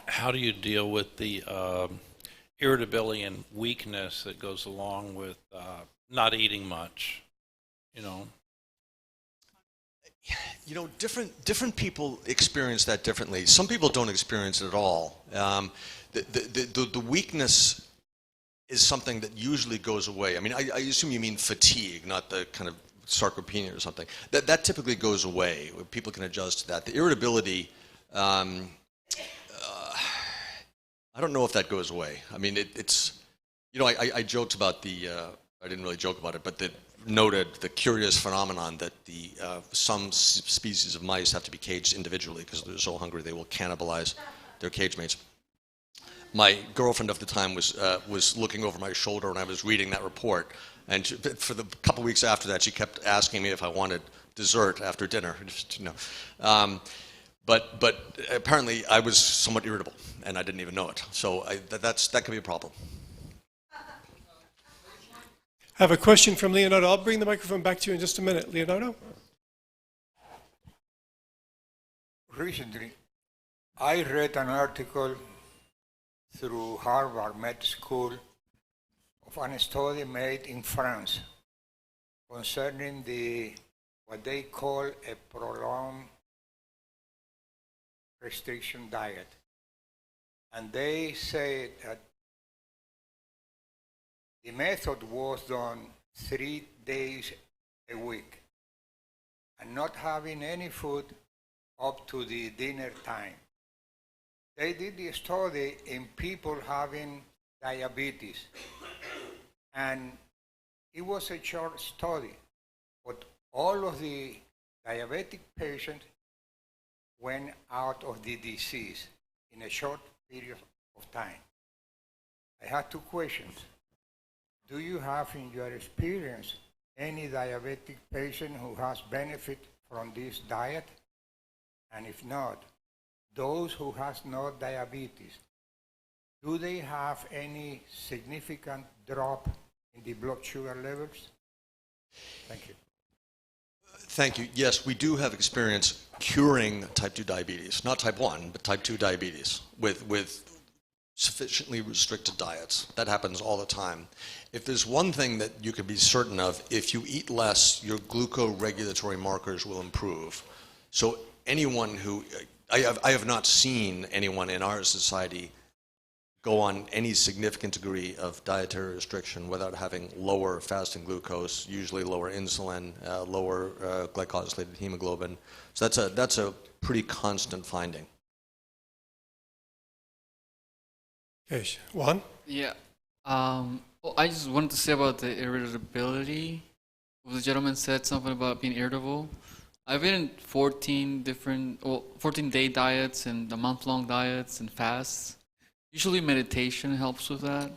How do you deal with the irritability and weakness that goes along with not eating much? Different people experience that differently. Some people don't experience it at all. The weakness is something that usually goes away. I mean, I assume you mean fatigue, not the kind of sarcopenia or something. That typically goes away. People can adjust to that. The irritability, I don't know if that goes away. I mean, it's, I joked about I didn't really joke about it, but noted the curious phenomenon that some species of mice have to be caged individually because they're so hungry they will cannibalize their cage mates. My girlfriend of the time was looking over my shoulder when I was reading that report, and for the couple weeks after that, she kept asking me if I wanted dessert after dinner. But apparently I was somewhat irritable, and I didn't even know it. So that could be a problem. I have a question from Leonardo. I'll bring the microphone back to you in just a minute. Leonardo? Recently, I read an article through Harvard Med School of a study made in France concerning what they call a prolonged restriction diet. And they say that the method was done 3 days a week and not having any food up to the dinner time. They did the study in people having diabetes, and it was a short study, but all of the diabetic patients went out of the disease in a short period of time. I had 2 questions. Do you have in your experience any diabetic patient who has benefit from this diet? And if not, those who has no diabetes, do they have any significant drop in the blood sugar levels? Thank you. Thank you. Yes, we do have experience curing type 2 diabetes, not type 1, but type 2 diabetes with sufficiently restricted diets. That happens all the time. If there's one thing that you can be certain of, if you eat less, your glucoregulatory markers will improve. So anyone who, I have not seen anyone in our society go on any significant degree of dietary restriction without having lower fasting glucose, usually lower insulin, lower glycosylated hemoglobin. So that's a pretty constant finding. Okay, Juan? Yeah. Well, I just wanted to say about the irritability. The gentleman said something about being irritable. I've been in 14-day diets and the month-long diets and fasts. Usually meditation helps with that.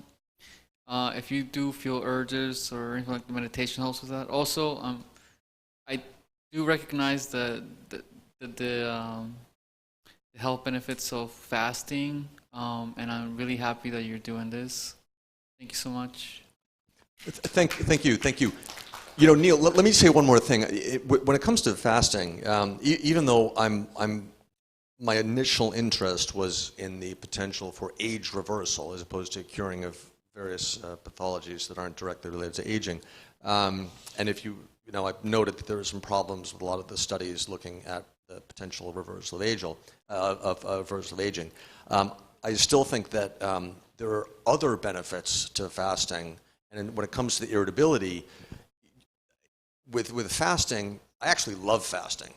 If you do feel urges or anything like that, meditation helps with that. Also, I do recognize the health benefits of fasting, and I'm really happy that you're doing this. Thank you so much. Thank you. Neil, let me say one more thing. When it comes to fasting, even though my initial interest was in the potential for age reversal as opposed to curing of various pathologies that aren't directly related to aging, and if I've noted that there are some problems with a lot of the studies looking at the potential reversal of aging. I still think that there are other benefits to fasting, and when it comes to the irritability, with fasting, I actually love fasting.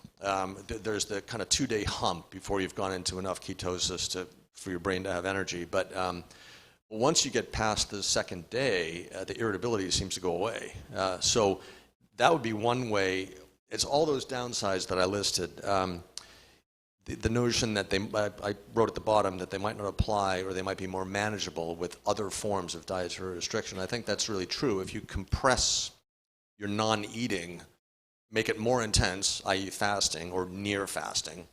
There's the kind of 2-day hump before you've gone into enough ketosis to for your brain to have energy. But once you get past the second day, the irritability seems to go away. So that would be one way. It's all those downsides that I listed. The notion that I wrote at the bottom that they might not apply or they might be more manageable with other forms of dietary restriction. I think that's really true. If you compress your non-eating, make it more intense, i.e. fasting or near fasting,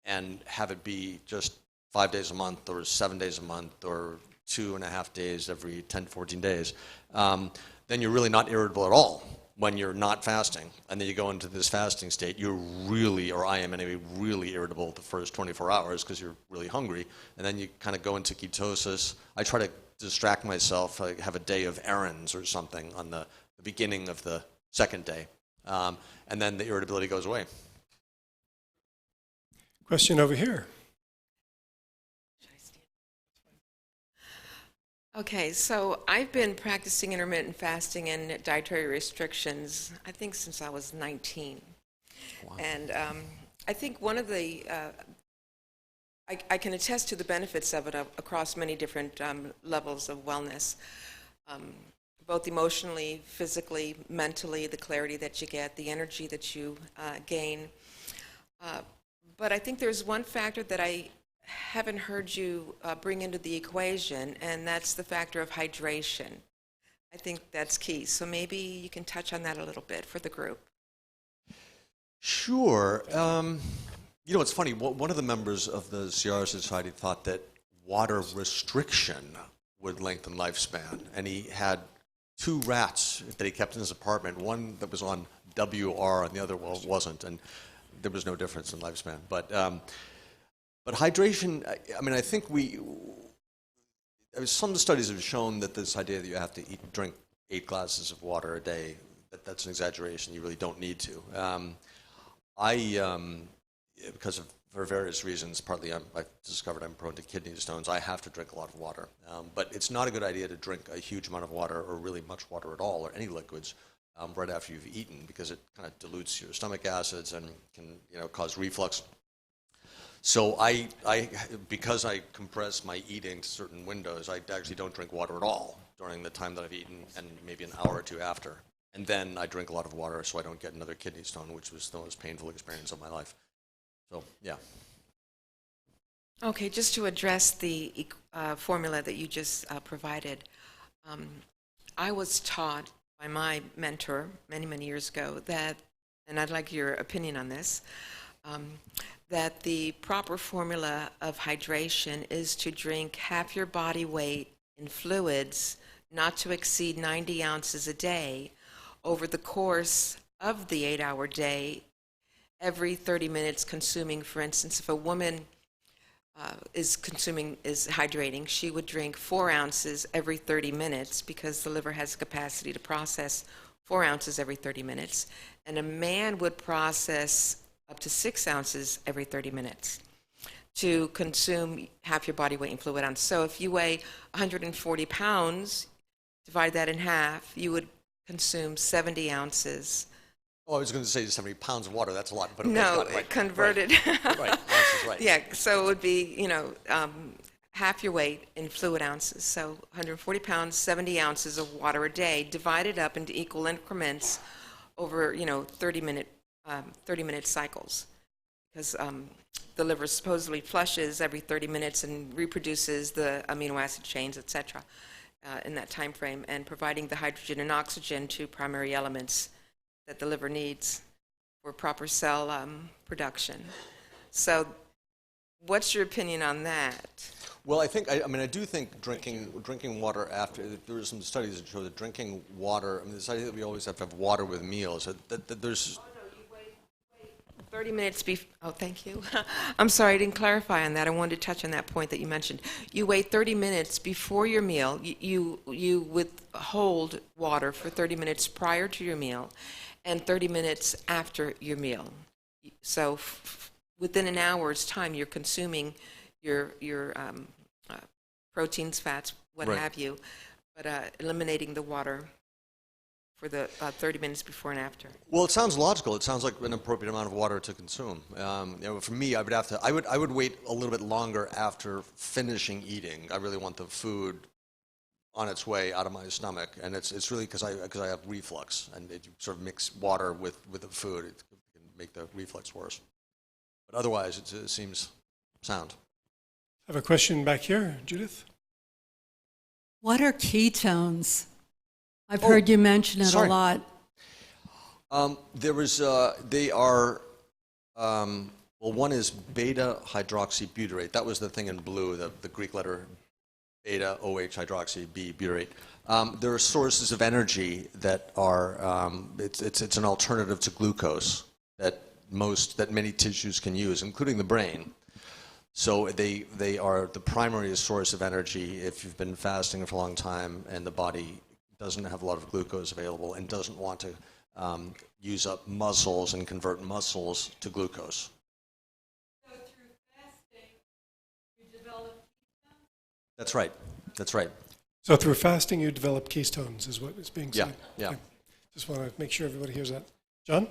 and have it be just 5 days a month or 7 days a month or 2.5 days every 10, 14 days, then you're really not irritable at all when you're not fasting. And then you go into this fasting state, you're really, or I am anyway, really irritable the first 24 hours because you're really hungry. And then you kind of go into ketosis. I try to distract myself. I have a day of errands or something on the beginning of the second day. And then the irritability goes away. Question over here. Okay, so I've been practicing intermittent fasting and dietary restrictions, I think since I was 19. Wow. And I think one of the, I can attest to the benefits of it across many different levels of wellness, both emotionally, physically, mentally, the clarity that you get, the energy that you gain. But I think there's one factor that I haven't heard you bring into the equation, and that's the factor of hydration. I think that's key. So maybe you can touch on that a little bit for the group. Sure. You know, it's funny. One of the members of the CR Society thought that water restriction would lengthen lifespan, and he had 2 rats that he kept in his apartment, one that was on WR and the other wasn't, and there was no difference in lifespan. But hydration, I mean, I think some studies have shown that this idea that you have to drink 8 glasses of water a day, that's an exaggeration. You really don't need to. Because for various reasons, partly I've discovered I'm prone to kidney stones, I have to drink a lot of water. But it's not a good idea to drink a huge amount of water or really much water at all or any liquids right after you've eaten, because it kind of dilutes your stomach acids and can cause reflux. So because I compress my eating to certain windows, I actually don't drink water at all during the time that I've eaten and maybe an hour or 2 after. And then I drink a lot of water so I don't get another kidney stone, which was the most painful experience of my life. So, yeah. Okay, just to address the formula that you just provided, I was taught by my mentor many, many years ago that, and I'd like your opinion on this, that the proper formula of hydration is to drink half your body weight in fluids, not to exceed 90 ounces a day, over the course of the 8-hour day, every 30 minutes consuming. For instance, if a woman is hydrating, she would drink 4 ounces every 30 minutes because the liver has the capacity to process 4 ounces every 30 minutes. And a man would process up to 6 ounces every 30 minutes to consume half your body weight in fluid ounces. So if you weigh 140 pounds, divide that in half, you would consume 70 ounces. Oh, I was going to say 70 pounds of water. That's a lot. But okay, No, right, converted. Right, ounces, right. Yeah, so it would be, half your weight in fluid ounces. So 140 pounds, 70 ounces of water a day, divided up into equal increments over, 30-minute cycles. Because the liver supposedly flushes every 30 minutes and reproduces the amino acid chains, etc., in that time frame, and providing the hydrogen and oxygen to primary elements that the liver needs for proper cell production. So what's your opinion on that? Well, I do think drinking water after, there are some studies that show that drinking water, this idea that we always have to have water with meals, that there's... 30 minutes before, thank you. I'm sorry, I didn't clarify on that. I wanted to touch on that point that you mentioned. You wait 30 minutes before your meal. You withhold water for 30 minutes prior to your meal and 30 minutes after your meal. So within an hour's time, you're consuming your proteins, fats, what Right. have you, but eliminating the water for the 30 minutes before and after? Well, it sounds logical. It sounds like an appropriate amount of water to consume. For me, I would wait a little bit longer after finishing eating. I really want the food on its way out of my stomach, and it's really because I have reflux, and you sort of mix water with the food, it can make the reflux worse. But otherwise, it seems sound. I have a question back here, Judith. What are ketones? I've heard you mention it sorry. a lot. They are, one is beta hydroxybutyrate. That was the thing in blue, the Greek letter beta OH hydroxy B butyrate. There are sources of energy that are, it's an alternative to glucose that many tissues can use, including the brain. So they are the primary source of energy if you've been fasting for a long time and the body doesn't have a lot of glucose available and doesn't want to use up muscles and convert muscles to glucose. So through fasting, you develop ketones? That's right. That's right. So through fasting, you develop ketones, is what is being said. Yeah. Okay. Just want to make sure everybody hears that. John?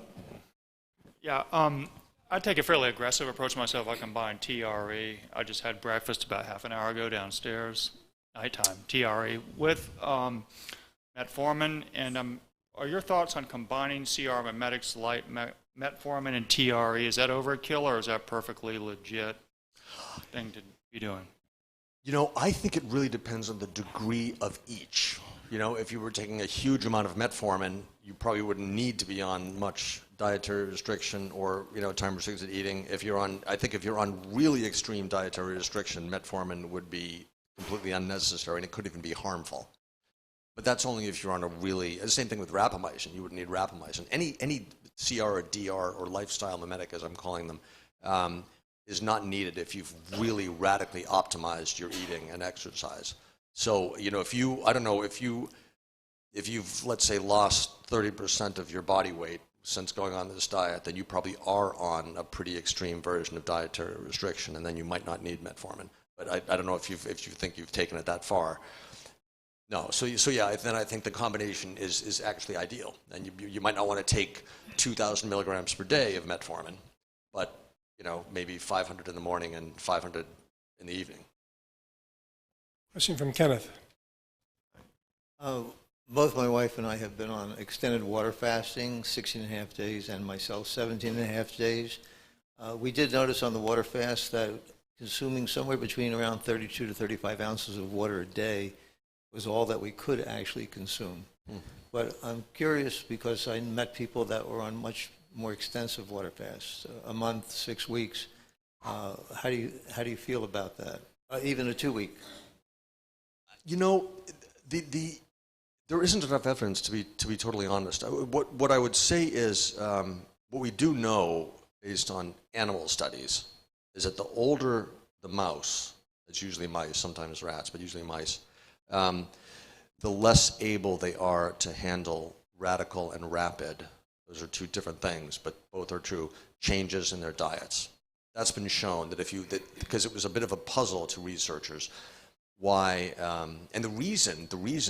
Yeah, I take a fairly aggressive approach myself. I combine TRE. I just had breakfast about half an hour ago downstairs, nighttime, TRE, with metformin. And are your thoughts on combining CR mimetics like metformin and TRE? Is that overkill, or is that perfectly legit thing to be doing? I think it really depends on the degree of each. If you were taking a huge amount of metformin, you probably wouldn't need to be on much dietary restriction or, time restricted eating. If you're on really extreme dietary restriction, metformin would be completely unnecessary and it could even be harmful. But that's only if you're on the same thing with rapamycin. You wouldn't need rapamycin. Any CR or DR or lifestyle mimetic, as I'm calling them, is not needed if you've really radically optimized your eating and exercise. So, if you've, let's say, lost 30% of your body weight since going on this diet, then you probably are on a pretty extreme version of dietary restriction, and then you might not need metformin. But I don't know if you think you've taken it that far. No, so yeah, then I think the combination is actually ideal. And you might not want to take 2,000 milligrams per day of metformin, but maybe 500 in the morning and 500 in the evening. Question from Kenneth. Both my wife and I have been on extended water fasting, 16 and a half days, and myself 17 and a half days. We did notice on the water fast that consuming somewhere between around 32 to 35 ounces of water a day was all that we could actually consume. But I'm curious because I met people that were on much more extensive water fasts, a month, 6 weeks. How do you feel about that? Even a 2-week? There isn't enough evidence to be totally honest. What I would say is what we do know based on animal studies is that the older the mouse, it's usually mice, sometimes rats, but usually mice, the less able they are to handle radical and rapid, those are two different things, but both are true, changes in their diets. That's been shown because it was a bit of a puzzle to researchers why, and the reason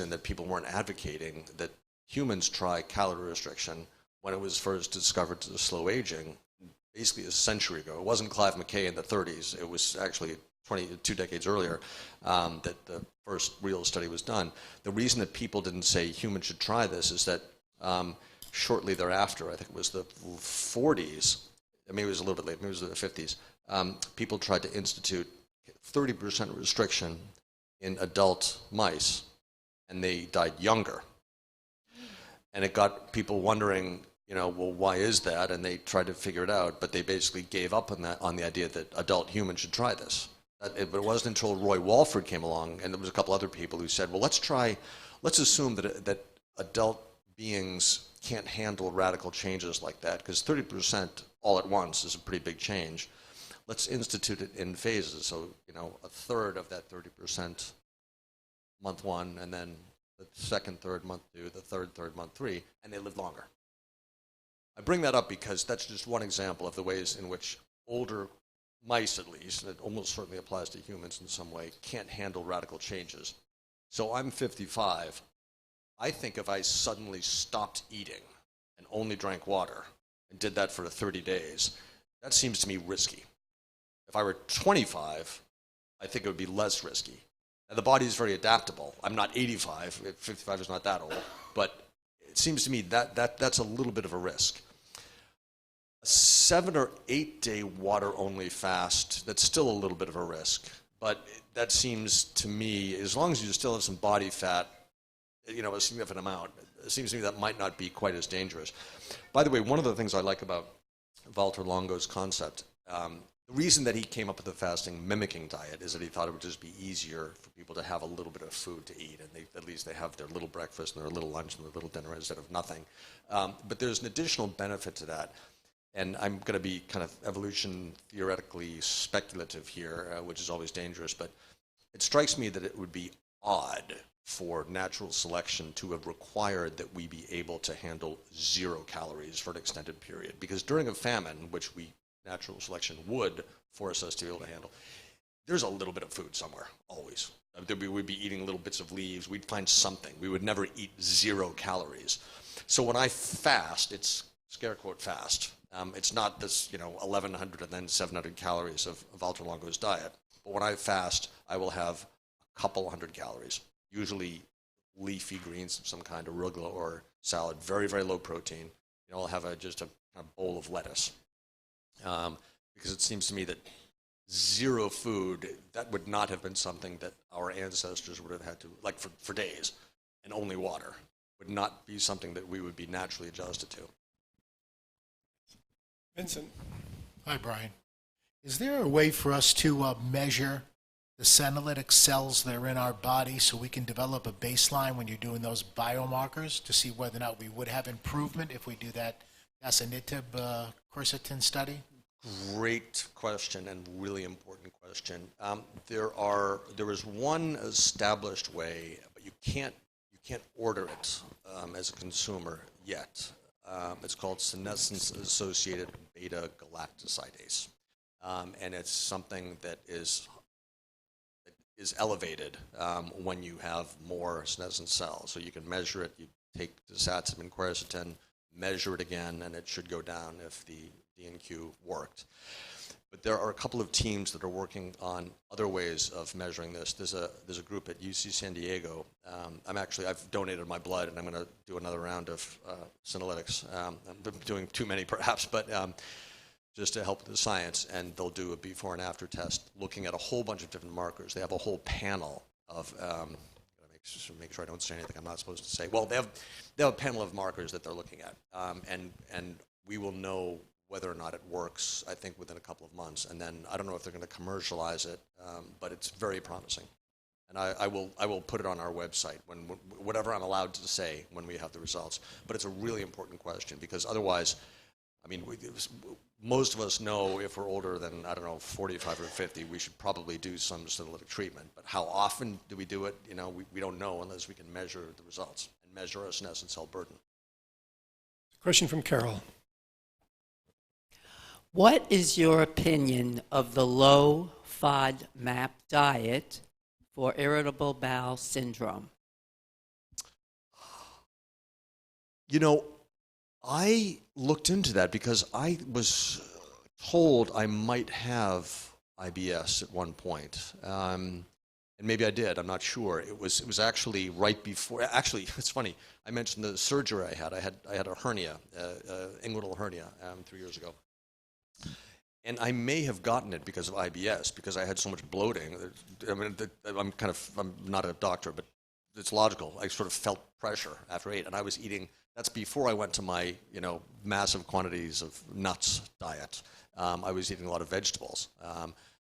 that people weren't advocating that humans try calorie restriction when it was first discovered to slow aging, basically a century ago. It wasn't Clive McKay in the 30s. It was actually 2 decades earlier that the first real study was done. The reason that people didn't say humans should try this is that shortly thereafter, I think it was the 40s, maybe it was a little bit late, maybe it was the 50s, people tried to institute 30% restriction in adult mice, and they died younger. And it got people wondering, why is that? And they tried to figure it out, but they basically gave up on the idea that adult humans should try this. But it wasn't until Roy Walford came along, and there was a couple other people who said, well, let's assume that adult beings can't handle radical changes like that, because 30% all at once is a pretty big change. Let's institute it in phases. So, a third of that 30% month 1, and then the second third month 2, the third month 3, and they live longer. I bring that up because that's just one example of the ways in which older mice, at least, and it almost certainly applies to humans in some way, can't handle radical changes. So I'm 55. I think if I suddenly stopped eating and only drank water and did that for 30 days, that seems to me risky. If I were 25, I think it would be less risky. And the body is very adaptable. I'm not 85. 55 is not that old. But it seems to me that that's a little bit of a risk. A 7 or 8 day water-only fast, that's still a little bit of a risk. But that seems to me, as long as you still have some body fat, a significant amount, it seems to me that might not be quite as dangerous. By the way, one of the things I like about Walter Longo's concept, the reason that he came up with the fasting mimicking diet is that he thought it would just be easier for people to have a little bit of food to eat, and at least they have their little breakfast and their little lunch and their little dinner instead of nothing. But there's an additional benefit to that. And I'm going to be kind of evolution theoretically speculative here, which is always dangerous, but it strikes me that it would be odd for natural selection to have required that we be able to handle 0 calories for an extended period. Because during a famine, which natural selection would force us to be able to handle, there's a little bit of food somewhere, always. We would be eating little bits of leaves. We'd find something. We would never eat 0 calories. So when I fast, it's scare quote fast. It's not this, 1,100 and then 700 calories of Walter Longo's diet. But when I fast, I will have a couple hundred calories, usually leafy greens of some kind, arugula or salad, very, very low protein. I'll have just a bowl of lettuce. Because it seems to me that 0 food, that would not have been something that our ancestors would have had to, like for days, and only water, would not be something that we would be naturally adjusted to. Vincent. Hi, Brian. Is there a way for us to measure the senolytic cells that are in our body so we can develop a baseline when you're doing those biomarkers to see whether or not we would have improvement if we do that dasatinib quercetin study? Great question and really important question. There is one established way, but you can't order it as a consumer yet. It's called senescence-associated beta-galactosidase, and it's something that is elevated when you have more senescent cells. So you can measure it. You take dasatinib and quercetin, measure it again, and it should go down if the DNQ worked. But there are a couple of teams that are working on other ways of measuring this. There's a group at UC San Diego. I've donated my blood, and I'm going to do another round of senolytics. I'm doing too many perhaps, but just to help with the science. And they'll do a before and after test looking at a whole bunch of different markers. They have a whole panel of make sure I don't say anything I'm not supposed to say. Well, they have a panel of markers that they're looking at, and we will know whether or not it works, I think, within a couple of months. And then I don't know if they're going to commercialize it, but it's very promising. And I will put it on our website whatever I'm allowed to say when we have the results. But it's a really important question because otherwise, most of us know if we're older than, 45 or 50, we should probably do some senolytic treatment. But how often do we do it? We don't know unless we can measure the results and measure our senescent cell burden. Question from Carol. What is your opinion of the low FODMAP diet for irritable bowel syndrome? I looked into that because I was told I might have IBS at one point. And maybe I did, I'm not sure. It was actually right before, it's funny, I mentioned the surgery I had. I had a hernia, inguinal hernia 3 years ago. And I may have gotten it because of IBS, because I had so much bloating. I'm not a doctor, but it's logical. I sort of felt pressure after I ate, and I was eating. That's before I went to my, massive quantities of nuts diet. I was eating a lot of vegetables,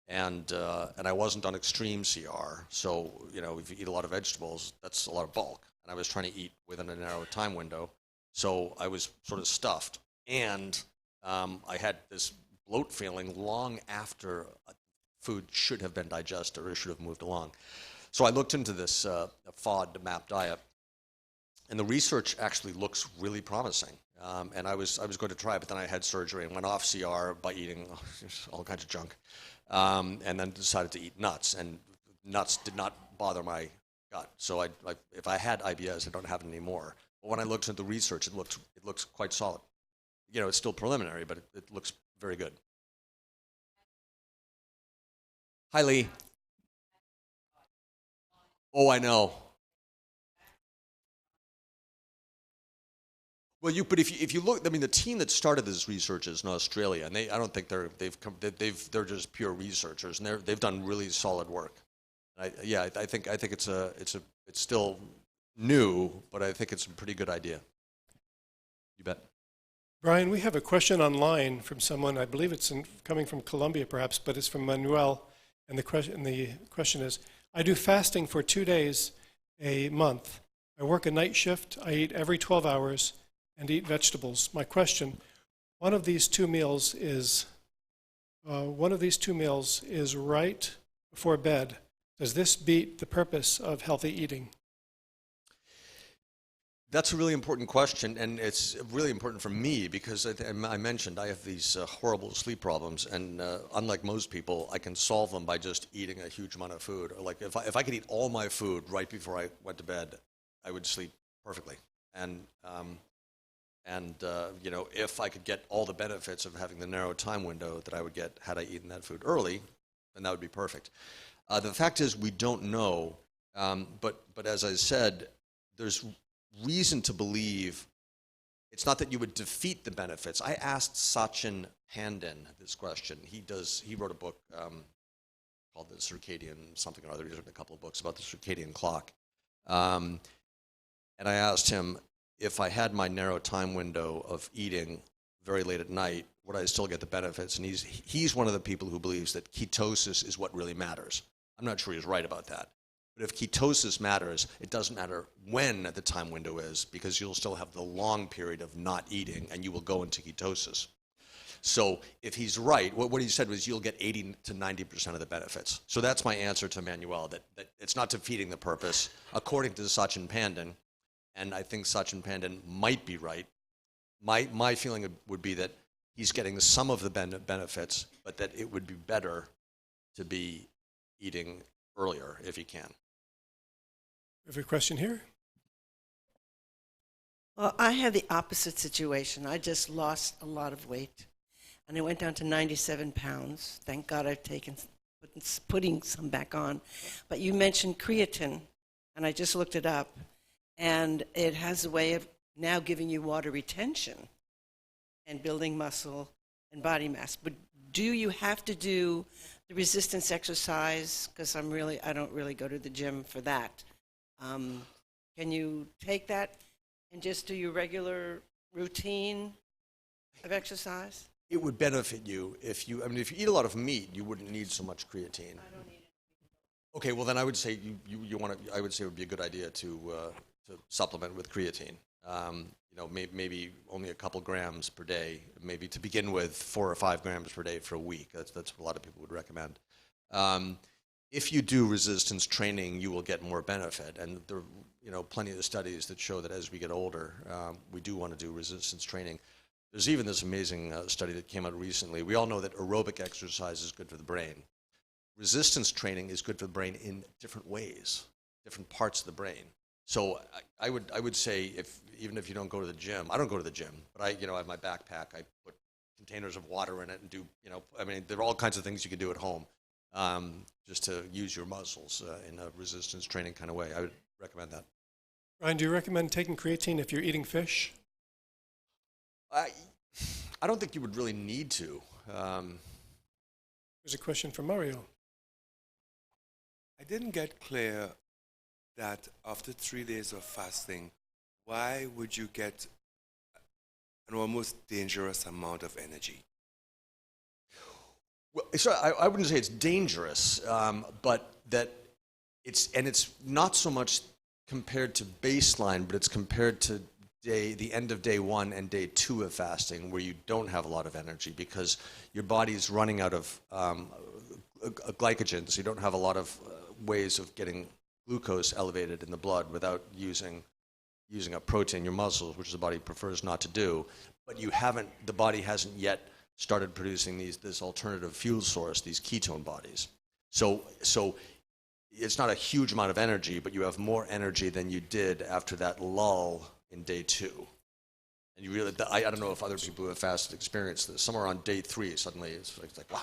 and I wasn't on extreme CR. So, if you eat a lot of vegetables, that's a lot of bulk. And I was trying to eat within a narrow time window, so I was sort of stuffed. And I had this bloat feeling long after food should have been digested or should have moved along. So I looked into this FODMAP diet, and the research actually looks really promising. And I was going to try it, but then I had surgery and went off CR by eating all kinds of junk, and then decided to eat nuts. And nuts did not bother my gut. So if I had IBS, I don't have it anymore. But when I looked at the research, it looks quite solid. You know, it's still preliminary, but it looks very good. Hi, Lee. Oh, I know. Well, but if you look, I mean, the team that started this research is in Australia, and I don't think they're just pure researchers, and they've done really solid work. I think it's still new, but I think it's a pretty good idea. You bet. Brian, we have a question online from someone, I believe it's coming from Colombia perhaps, but it's from Manuel, and the question is, I do fasting for 2 days a month. I work a night shift, I eat every 12 hours, and eat vegetables. My question, one of these two meals is right before bed. Does this beat the purpose of healthy eating? That's a really important question, and it's really important for me because I mentioned I have these horrible sleep problems, and unlike most people, I can solve them by just eating a huge amount of food. Like if I could eat all my food right before I went to bed, I would sleep perfectly. And you know, if I could get all the benefits of having the narrow time window that I would get had I eaten that food early, then that would be perfect. The fact is, we don't know, but as I said, there's reason to believe it's not that you would defeat the benefits. I asked Sachin Pandan this question. He wrote a book called The Circadian something or other. He's written a couple of books about the circadian clock. And I asked him, if I had my narrow time window of eating very late at night, would I still get the benefits? And he's one of the people who believes that ketosis is what really matters. I'm not sure he's right about that. But if ketosis matters, it doesn't matter when the time window is, because you'll still have the long period of not eating, and you will go into ketosis. So if he's right, what he said was you'll get 80 to 90% of the benefits. So that's my answer to Manuel, that it's not defeating the purpose, according to Sachin Pandan, and I think Sachin Pandan might be right. My feeling would be that he's getting some of the benefits, but that it would be better to be eating earlier if he can. We have a question here. Well, I had the opposite situation. I just lost a lot of weight, and I went down to 97 pounds. Thank God I've putting some back on. But you mentioned creatine, and I just looked it up, and it has a way of now giving you water retention and building muscle and body mass. But do you have to do the resistance exercise? Because I don't really go to the gym for that. Can you take that and just do your regular routine of exercise? It would benefit you if you eat a lot of meat, you wouldn't need so much creatine. I don't need it. Okay, well then I would say I would say it would be a good idea to supplement with creatine. You know, maybe only a couple grams per day, maybe to begin with 4 or 5 grams per day for a week. That's what a lot of people would recommend. If you do resistance training, you will get more benefit, and there are plenty of studies that show that as we get older, we do want to do resistance training. There's even this amazing study that came out recently. We all know that aerobic exercise is good for the brain. Resistance training is good for the brain in different ways, different parts of the brain. So I would say even if you don't go to the gym, I don't go to the gym, but I have my backpack. I put containers of water in it and do there are all kinds of things you can do at home, just to use your muscles in a resistance training kind of way. I would recommend that. Ryan, do you recommend taking creatine if you're eating fish? I don't think you would really need to. There's a question from Mario. I didn't get clear that after 3 days of fasting, why would you get an almost dangerous amount of energy? Well, so I wouldn't say it's dangerous, but that it's not so much compared to baseline, but it's compared to the end of day 1 and day 2 of fasting, where you don't have a lot of energy because your body's running out of glycogen, so you don't have a lot of ways of getting glucose elevated in the blood without using up protein in your muscles, which the body prefers not to do. But the body hasn't yet started producing this alternative fuel source, these ketone bodies. So it's not a huge amount of energy, but you have more energy than you did after that lull in day 2. And you really, I don't know if other people who have fasted experience this. Somewhere on day 3, suddenly it's like wow.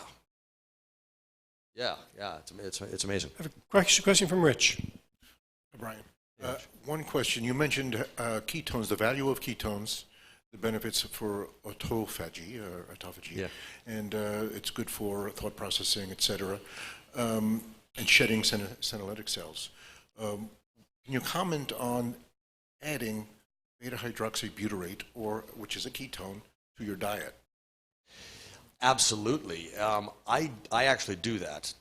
Yeah, it's amazing. I have a question from Rich. Brian, one question. You mentioned ketones, the value of ketones, the benefits for autophagy, and it's good for thought processing, etc., and shedding senolytic cells. Can you comment on adding beta-hydroxybutyrate, which is a ketone, to your diet? Absolutely. I actually do that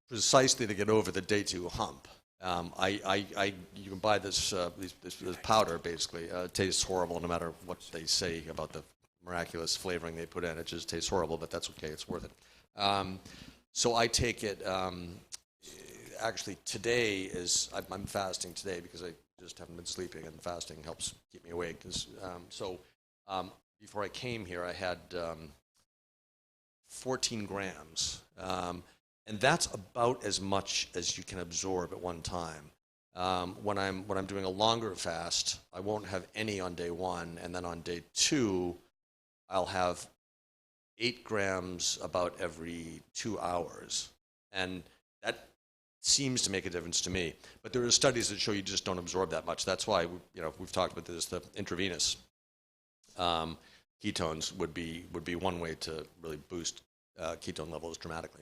precisely to get over the day 2 hump. You can buy this powder, basically. It tastes horrible no matter what they say about the miraculous flavoring they put in. It just tastes horrible, but that's okay. It's worth it. So I take it, actually today I'm fasting today because I just haven't been sleeping, and fasting helps keep me awake. Before I came here, I had 14 grams. And that's about as much as you can absorb at one time. When I'm doing a longer fast, I won't have any on day 1, and then on day 2, I'll have 8 grams about every 2 hours, and that seems to make a difference to me. But there are studies that show you just don't absorb that much. That's why we've talked about this. The intravenous ketones would be one way to really boost ketone levels dramatically.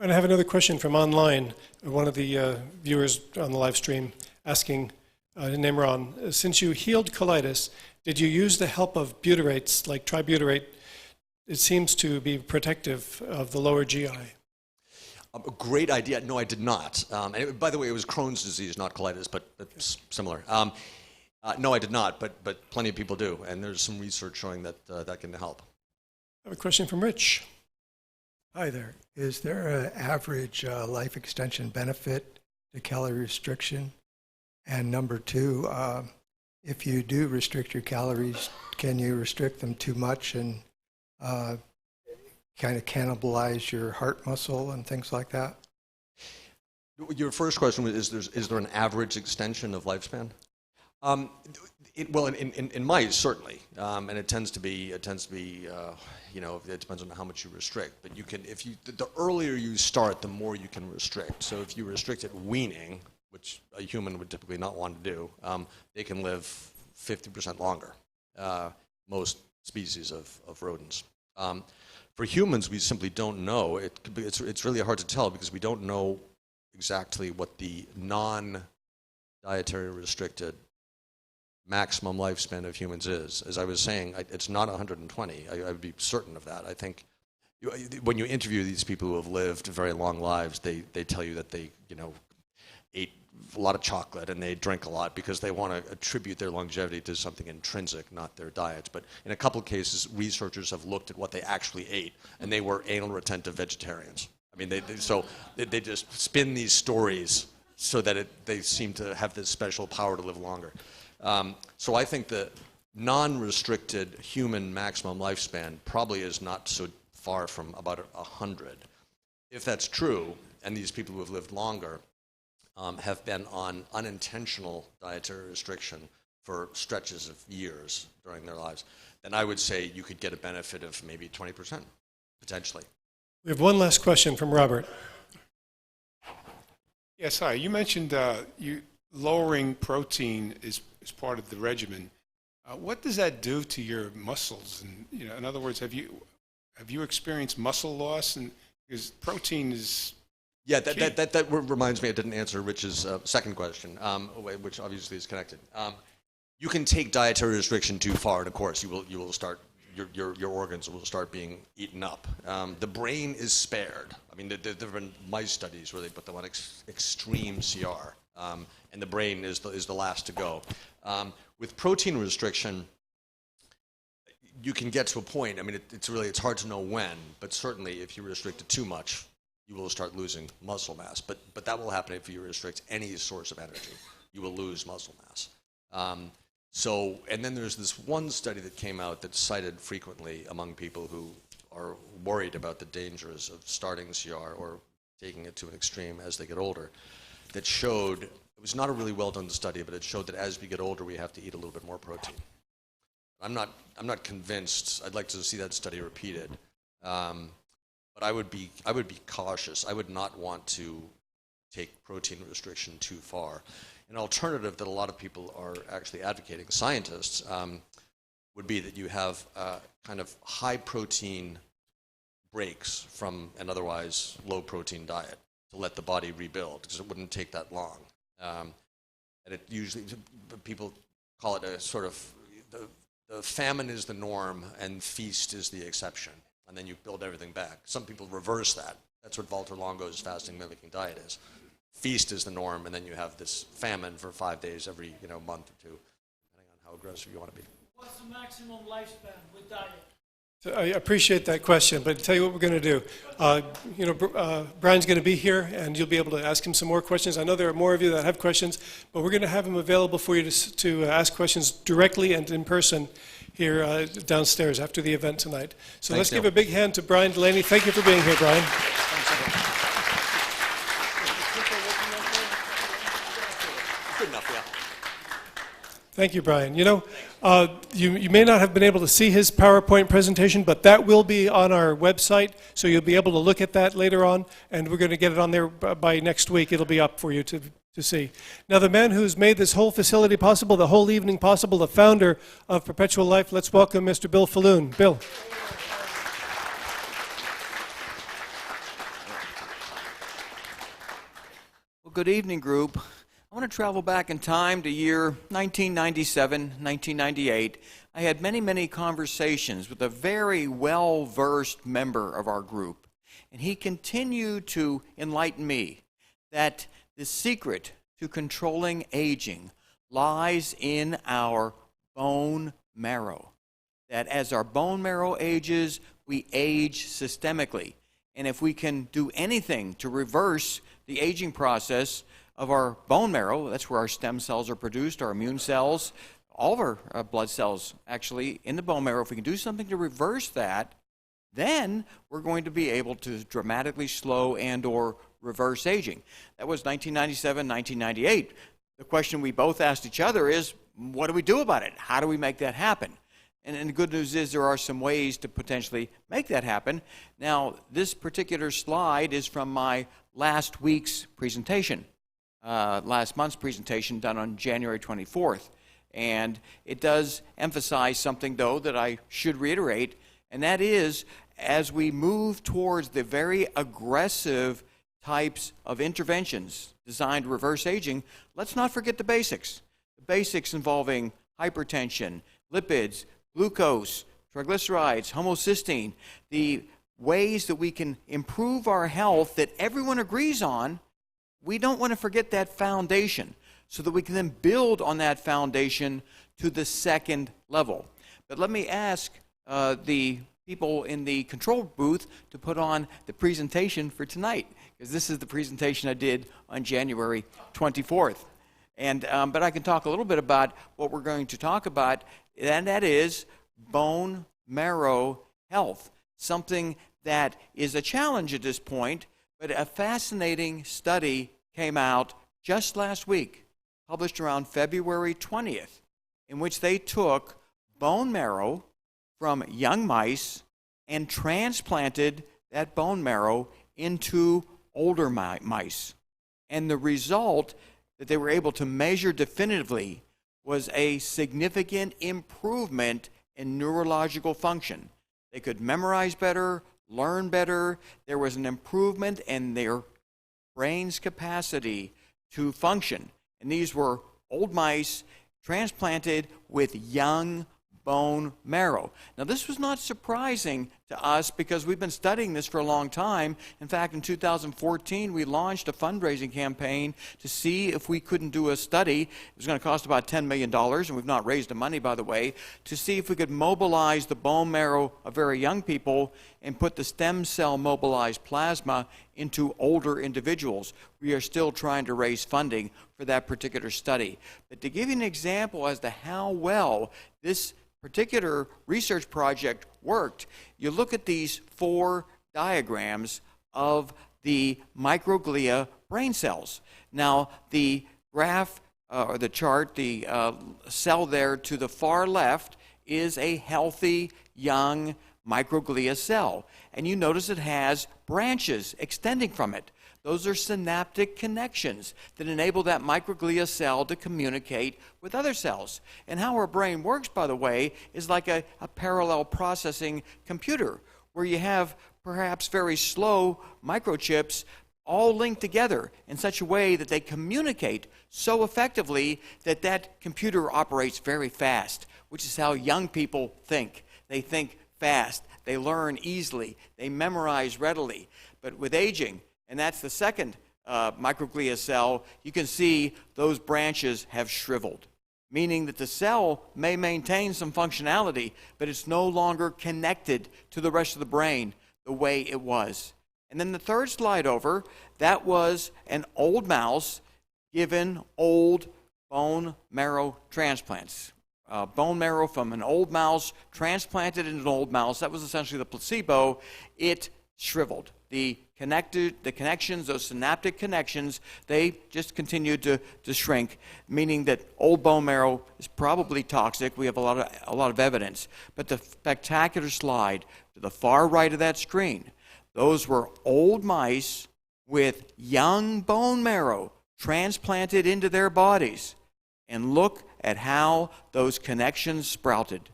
And I have another question from online. One of the viewers on the live stream asking, Nimron, since you healed colitis, did you use the help of butyrates like tributyrate? It seems to be protective of the lower GI. A great idea. No, I did not. By the way, it was Crohn's disease, not colitis, but it's similar. No, I did not, but plenty of people do, and there's some research showing that that can help. I have a question from Rich. Hi there. Is there an average life extension benefit to calorie restriction? And number 2, if you do restrict your calories, can you restrict them too much and kind of cannibalize your heart muscle and things like that? Your first question was, is there an average extension of lifespan? Well, in mice, certainly, and it tends to be, it depends on how much you restrict. But you can, the earlier you start, the more you can restrict. So if you restrict at weaning, which a human would typically not want to do, they can live 50% longer. Most species of rodents. For humans, we simply don't know. It's really hard to tell because we don't know exactly what the non-dietary restricted maximum lifespan of humans is. As I was saying, it's not 120. I would be certain of that. I think when you interview these people who have lived very long lives, they tell you that they ate a lot of chocolate and they drink a lot because they want to attribute their longevity to something intrinsic, not their diets. But in a couple of cases, researchers have looked at what they actually ate, and they were anal retentive vegetarians. I mean, they just spin these stories so that they seem to have this special power to live longer. So I think the non-restricted human maximum lifespan probably is not so far from about 100. If that's true, and these people who have lived longer have been on unintentional dietary restriction for stretches of years during their lives, then I would say you could get a benefit of maybe 20%, potentially. We have one last question from Robert. Yes, hi. You mentioned lowering protein is part of the regimen. What does that do to your muscles? And in other words, have you experienced muscle loss? And because protein is yeah, that reminds me. I didn't answer Rich's second question, which obviously is connected. You can take dietary restriction too far, and of course, you will start your organs will start being eaten up. The brain is spared. I mean, there have been mice studies where they put them on extreme CR. And the brain is the last to go. With protein restriction, you can get to a point. I mean, it's hard to know when, but certainly if you restrict it too much, you will start losing muscle mass. But that will happen if you restrict any source of energy. You will lose muscle mass. And then there's this one study that came out that's cited frequently among people who are worried about the dangers of starting CR or taking it to an extreme as they get older. that showed, it was not a really well done study, but it showed that as we get older, we have to eat a little bit more protein. I'm not convinced. I'd like to see that study repeated. But I would be cautious. I would not want to take protein restriction too far. An alternative that a lot of people are actually advocating, scientists, would be that you have kind of high protein breaks from an otherwise low protein diet to let the body rebuild, because it wouldn't take that long. And it usually, people call it a sort of, the famine is the norm and feast is the exception. And then you build everything back. Some people reverse that. That's what Walter Longo's fasting mimicking diet is. Feast is the norm, and then you have this famine for 5 days every month or two, depending on how aggressive you want to be. What's the maximum lifespan with diet? So I appreciate that question, but I'll tell you what we're going to do. Brian's going to be here, and you'll be able to ask him some more questions. I know there are more of you that have questions, but we're going to have him available for you to ask questions directly and in person here downstairs after the event tonight. So let's give a big hand to Brian Delaney. Thank you for being here, Brian. Good enough, yeah. Thank you, Brian. You may not have been able to see his PowerPoint presentation, but that will be on our website, so you'll be able to look at that later on, and we're going to get it on there by next week. It'll be up for you to see. Now, the man who's made this whole facility possible, the whole evening possible, the founder of Perpetual Life, let's welcome Mr. Bill Faloon. Bill. Well, good evening, group. I want to travel back in time to year 1997, 1998. I had many conversations with a very well-versed member of our group, and he continued to enlighten me that the secret to controlling aging lies in our bone marrow. That as our bone marrow ages, we age systemically. And if we can do anything to reverse the aging process of our bone marrow, that's where our stem cells are produced, our immune cells, all of our blood cells actually in the bone marrow. If we can do something to reverse that, then we're going to be able to dramatically slow and or reverse aging. That was 1997, 1998. The question we both asked each other is, what do we do about it? How do we make that happen? And the good news is there are some ways to potentially make that happen. Now, this particular slide is from my last week's presentation. Last month's presentation done on January 24th. And it does emphasize something, though, that I should reiterate, and that is, as we move towards the very aggressive types of interventions designed to reverse aging, let's not forget the basics. The basics involving hypertension, lipids, glucose, triglycerides, homocysteine, the ways that we can improve our health that everyone agrees on. We don't want to forget that foundation so that we can then build on that foundation to the second level. But let me ask the people in the control booth to put on the presentation for tonight, because this is the presentation I did on January 24th. And, but I can talk a little bit about what we're going to talk about, and that is bone marrow health, something that is a challenge at this point. But a fascinating study came out just last week, published around February 20th, in which they took bone marrow from young mice and transplanted that bone marrow into older mice. And the result that they were able to measure definitively was a significant improvement in neurological function. They could memorize better, learn better. There was an improvement in their brain's capacity to function. And these were old mice transplanted with young bone marrow. Now, this was not surprising to us because we've been studying this for a long time. In fact, in 2014, we launched a fundraising campaign to see if we couldn't do a study. It was going to cost about $10 million, and we've not raised the money, by the way, to see if we could mobilize the bone marrow of very young people and put the stem cell mobilized plasma into older individuals. We are still trying to raise funding for that particular study. But to give you an example as to how well this particular research project worked, you look at these 4 diagrams of the microglia brain cells. Now, the graph or the chart, the cell there to the far left is a healthy, young microglia cell. And you notice it has branches extending from it. Those are synaptic connections that enable that microglia cell to communicate with other cells. And how our brain works, by the way, is like a parallel processing computer, where you have perhaps very slow microchips all linked together in such a way that they communicate so effectively that that computer operates very fast, which is how young people think. They think fast, they learn easily, they memorize readily. But with aging, and that's the second microglia cell, you can see those branches have shriveled, meaning that the cell may maintain some functionality, but it's no longer connected to the rest of the brain the way it was. And then the third slide over, that was an old mouse given old bone marrow transplants. Bone marrow from an old mouse transplanted into an old mouse. That was essentially the placebo. It shriveled. The connections, those synaptic connections, they just continued to shrink, meaning that old bone marrow is probably toxic. We have a lot of evidence. But the spectacular slide to the far right of that screen, those were old mice with young bone marrow transplanted into their bodies. And look at how those connections sprouted.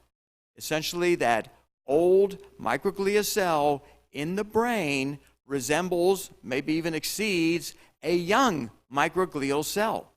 Essentially, that old microglia cell in the brain resembles, maybe even exceeds, a young microglial cell.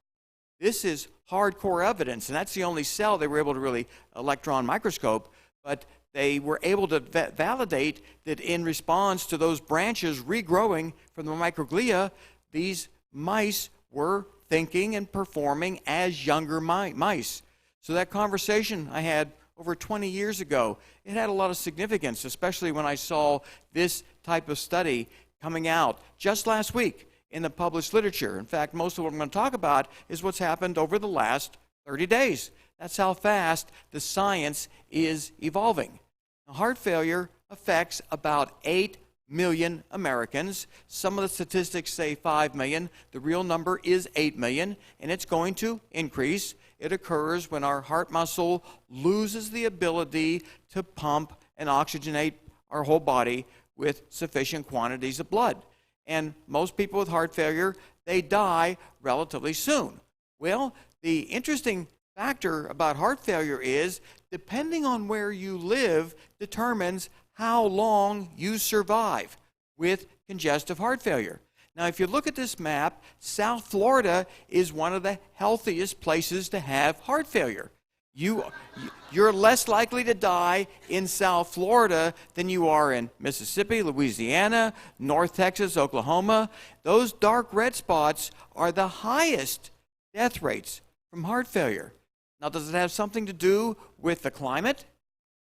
This is hardcore evidence, and that's the only cell they were able to really electron microscope, but they were able to validate that in response to those branches regrowing from the microglia, these mice were thinking and performing as younger mice. So that conversation I had over 20 years ago, it had a lot of significance, especially when I saw this type of study coming out just last week in the published literature. In fact, most of what I'm going to talk about is what's happened over the last 30 days. That's how fast the science is evolving. Now, heart failure affects about 8 million Americans. Some of the statistics say 5 million. The real number is 8 million, and it's going to increase. It occurs when our heart muscle loses the ability to pump and oxygenate our whole body with sufficient quantities of blood. And most people with heart failure, they die relatively soon. Well, the interesting factor about heart failure is depending on where you live determines how long you survive with congestive heart failure. Now, if you look at this map, South Florida is one of the healthiest places to have heart failure. You're less likely to die in South Florida than you are in Mississippi, Louisiana, North Texas, Oklahoma. Those dark red spots are the highest death rates from heart failure. Now, does it have something to do with the climate?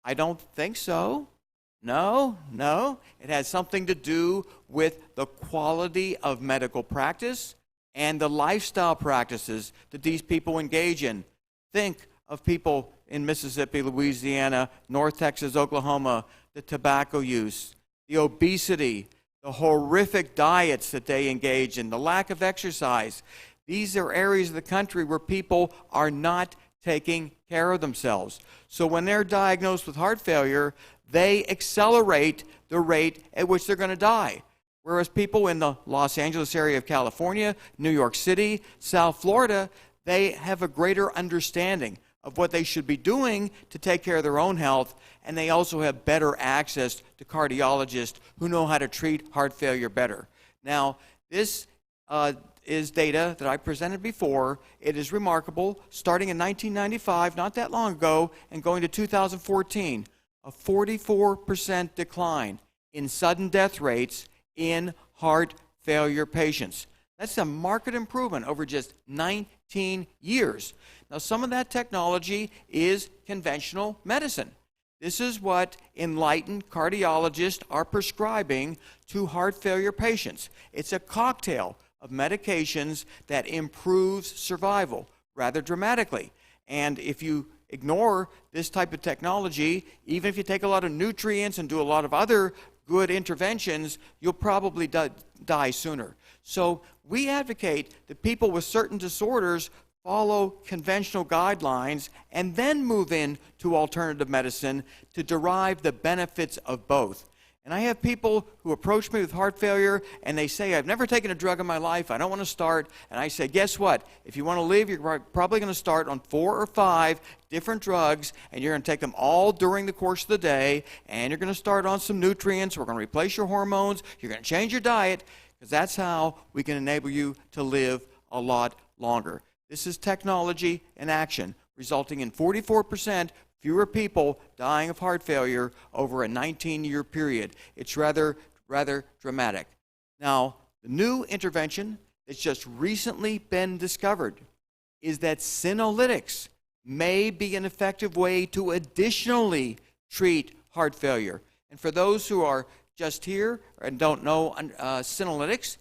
I don't think so. No. It has something to do with the quality of medical practice and the lifestyle practices that these people engage in. Think of people in Mississippi, Louisiana, North Texas, Oklahoma, the tobacco use, the obesity, the horrific diets that they engage in, the lack of exercise. These are areas of the country where people are not taking care of themselves. So when they're diagnosed with heart failure, they accelerate the rate at which they're going to die. Whereas people in the Los Angeles area of California, New York City, South Florida, they have a greater understanding of what they should be doing to take care of their own health, and they also have better access to cardiologists who know how to treat heart failure better. Now, this is data that I presented before. It is remarkable. Starting in 1995, not that long ago, and going to 2014, a 44% decline in sudden death rates in heart failure patients. That's a marked improvement over just 19 years. Now, some of that technology is conventional medicine. This is what enlightened cardiologists are prescribing to heart failure patients. It's a cocktail of medications that improves survival rather dramatically. And if you ignore this type of technology, even if you take a lot of nutrients and do a lot of other good interventions, you'll probably die sooner. So we advocate that people with certain disorders follow conventional guidelines and then move in to alternative medicine to derive the benefits of both. And I have people who approach me with heart failure and they say, I've never taken a drug in my life, I don't want to start. And I say, guess what? If you want to live, you're probably going to start on 4 or 5 different drugs, and you're going to take them all during the course of the day, and you're going to start on some nutrients, we're going to replace your hormones, you're going to change your diet, because that's how we can enable you to live a lot longer. This is technology in action, resulting in 44% fewer people dying of heart failure over a 19-year period. It's rather dramatic. Now, the new intervention that's just recently been discovered is that senolytics may be an effective way to additionally treat heart failure. And for those who are just here and don't know senolytics,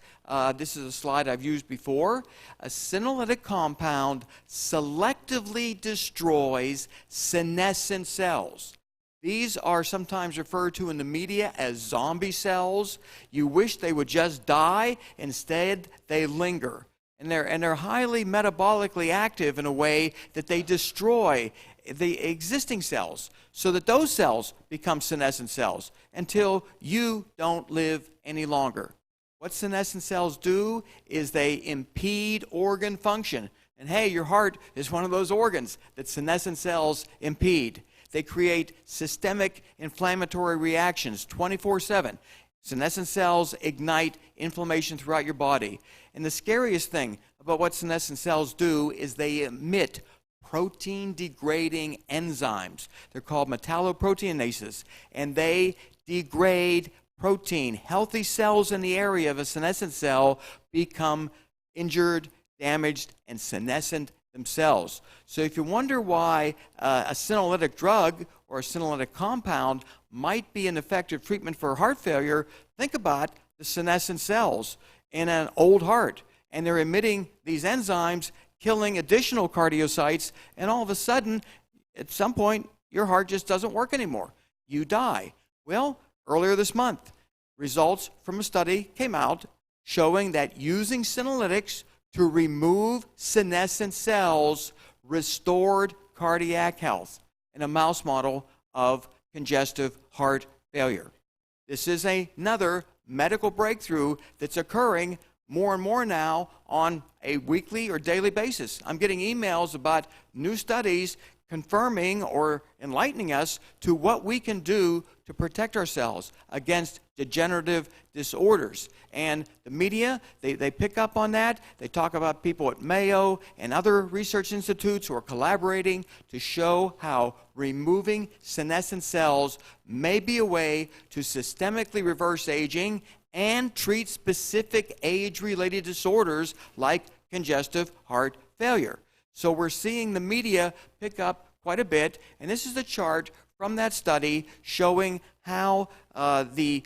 this is a slide I've used before. A senolytic compound selectively destroys senescent cells. These are sometimes referred to in the media as zombie cells. You wish they would just die. Instead, they linger. And they're highly metabolically active in a way that they destroy the existing cells so that those cells become senescent cells until you don't live any longer. What senescent cells do is they impede organ function. And hey, your heart is one of those organs that senescent cells impede. They create systemic inflammatory reactions 24/7. Senescent cells ignite inflammation throughout your body. And the scariest thing about what senescent cells do is they emit protein-degrading enzymes. They're called metalloproteinases, and they degrade protein. Healthy cells in the area of a senescent cell become injured, damaged, and senescent themselves. So if you wonder why a senolytic drug or a senolytic compound might be an effective treatment for heart failure, think about the senescent cells in an old heart. And they're emitting these enzymes, killing additional cardiocytes, and all of a sudden, at some point, your heart just doesn't work anymore. You die. Well, earlier this month, results from a study came out showing that using senolytics to remove senescent cells restored cardiac health in a mouse model of congestive heart failure. This is another medical breakthrough that's occurring more and more now on a weekly or daily basis. I'm getting emails about new studies confirming or enlightening us to what we can do to protect ourselves against degenerative disorders. And the media, they pick up on that. They talk about people at Mayo and other research institutes who are collaborating to show how removing senescent cells may be a way to systemically reverse aging and treat specific age-related disorders like congestive heart failure. So we're seeing the media pick up quite a bit, and this is a chart from that study showing how the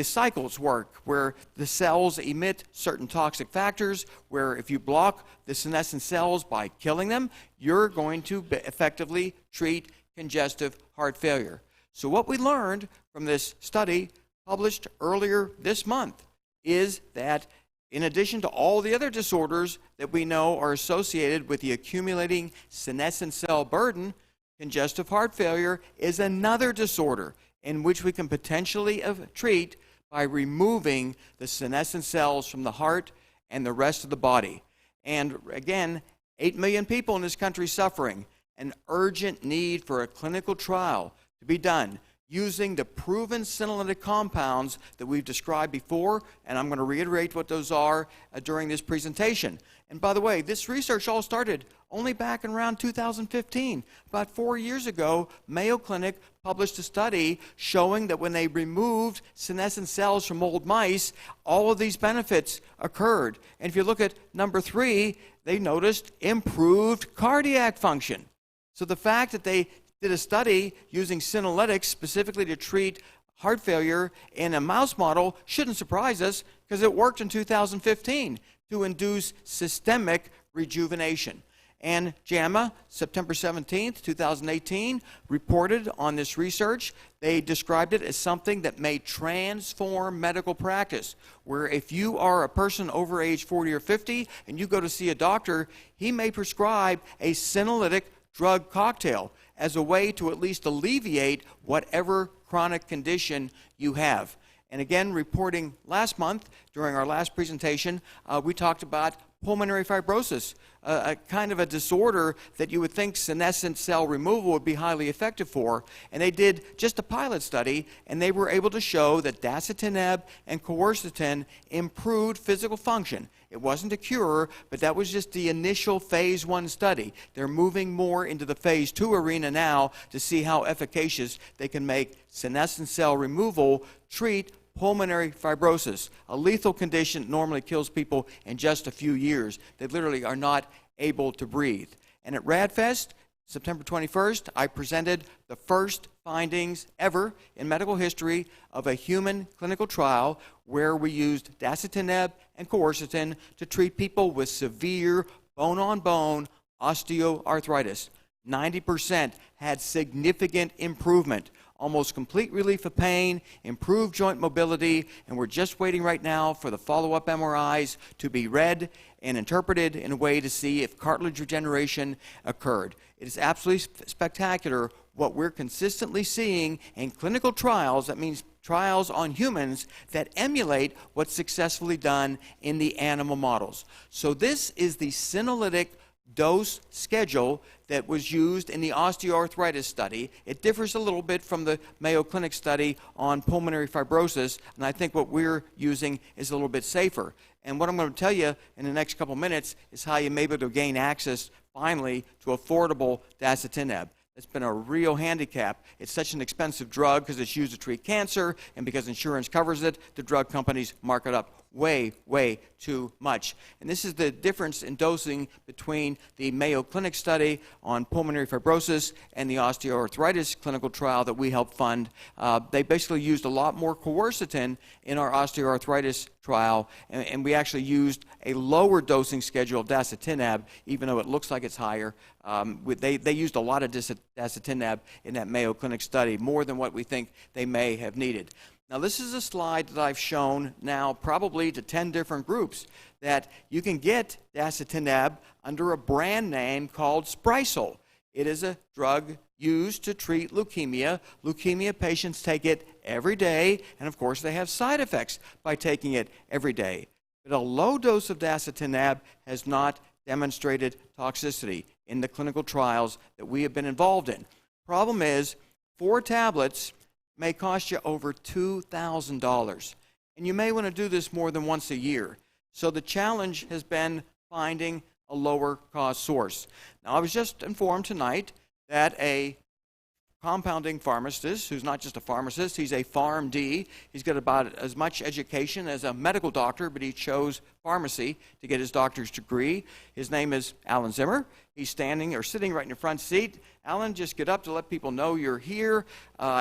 cycles work, where the cells emit certain toxic factors, where if you block the senescent cells by killing them, you're going to effectively treat congestive heart failure. So what we learned from this study published earlier this month is that in addition to all the other disorders that we know are associated with the accumulating senescent cell burden, congestive heart failure is another disorder in which we can potentially treat by removing the senescent cells from the heart and the rest of the body. And again, 8 million people in this country suffering, an urgent need for a clinical trial to be done using the proven senolytic compounds that we've described before, and I'm going to reiterate what those are during this presentation. And by the way, this research all started only back in around 2015. About 4 years ago, Mayo Clinic published a study showing that when they removed senescent cells from old mice, all of these benefits occurred. And if you look at number 3, they noticed improved cardiac function. So the fact that they did a study using senolytics specifically to treat heart failure in a mouse model shouldn't surprise us, because it worked in 2015 to induce systemic rejuvenation. And JAMA, September 17th, 2018, reported on this research. They described it as something that may transform medical practice, where if you are a person over age 40 or 50 and you go to see a doctor, he may prescribe a senolytic drug cocktail as a way to at least alleviate whatever chronic condition you have. And again, reporting last month during our last presentation, we talked about pulmonary fibrosis, a kind of a disorder that you would think senescent cell removal would be highly effective for. And they did just a pilot study, and they were able to show that dasatinib and quercetin improved physical function. It wasn't a cure, but that was just the initial phase 1 study. They're moving more into the phase 2 arena now to see how efficacious they can make senescent cell removal treat pulmonary fibrosis, a lethal condition that normally kills people in just a few years. They literally are not able to breathe. And at RADFest, September 21st, I presented the first findings ever in medical history of a human clinical trial where we used dasatinib and quercetin to treat people with severe bone-on-bone osteoarthritis. 90% had significant improvement, almost complete relief of pain, improved joint mobility, and we're just waiting right now for the follow-up MRIs to be read and interpreted in a way to see if cartilage regeneration occurred. It is absolutely spectacular what we're consistently seeing in clinical trials. That means trials on humans that emulate what's successfully done in the animal models. So this is the senolytic dose schedule that was used in the osteoarthritis study. It differs a little bit from the Mayo Clinic study on pulmonary fibrosis, and I think what we're using is a little bit safer. And what I'm going to tell you in the next couple minutes is how you may be able to gain access, finally, to affordable dasatinib. It's been a real handicap. It's such an expensive drug because it's used to treat cancer, and because insurance covers it, the drug companies mark it up way, way too much. And this is the difference in dosing between the Mayo Clinic study on pulmonary fibrosis and the osteoarthritis clinical trial that we helped fund. They basically used a lot more quercetin in our osteoarthritis trial, and we actually used a lower dosing schedule of dasatinib, even though it looks like it's higher. They used a lot of dasatinib in that Mayo Clinic study, more than what we think they may have needed. Now, this is a slide that I've shown now probably to 10 different groups, that you can get dasatinib under a brand name called Sprycel. It is a drug used to treat leukemia. Leukemia patients take it every day, and of course they have side effects by taking it every day. But a low dose of dasatinib has not demonstrated toxicity in the clinical trials that we have been involved in. Problem is, 4 tablets may cost you over $2,000. And you may want to do this more than once a year. So the challenge has been finding a lower cost source. Now, I was just informed tonight that a compounding pharmacist, who's not just a pharmacist, he's a PharmD. He's got about as much education as a medical doctor, but he chose pharmacy to get his doctor's degree. His name is Alan Zimmer. He's standing or sitting right in the front seat. Alan, just get up to let people know you're here.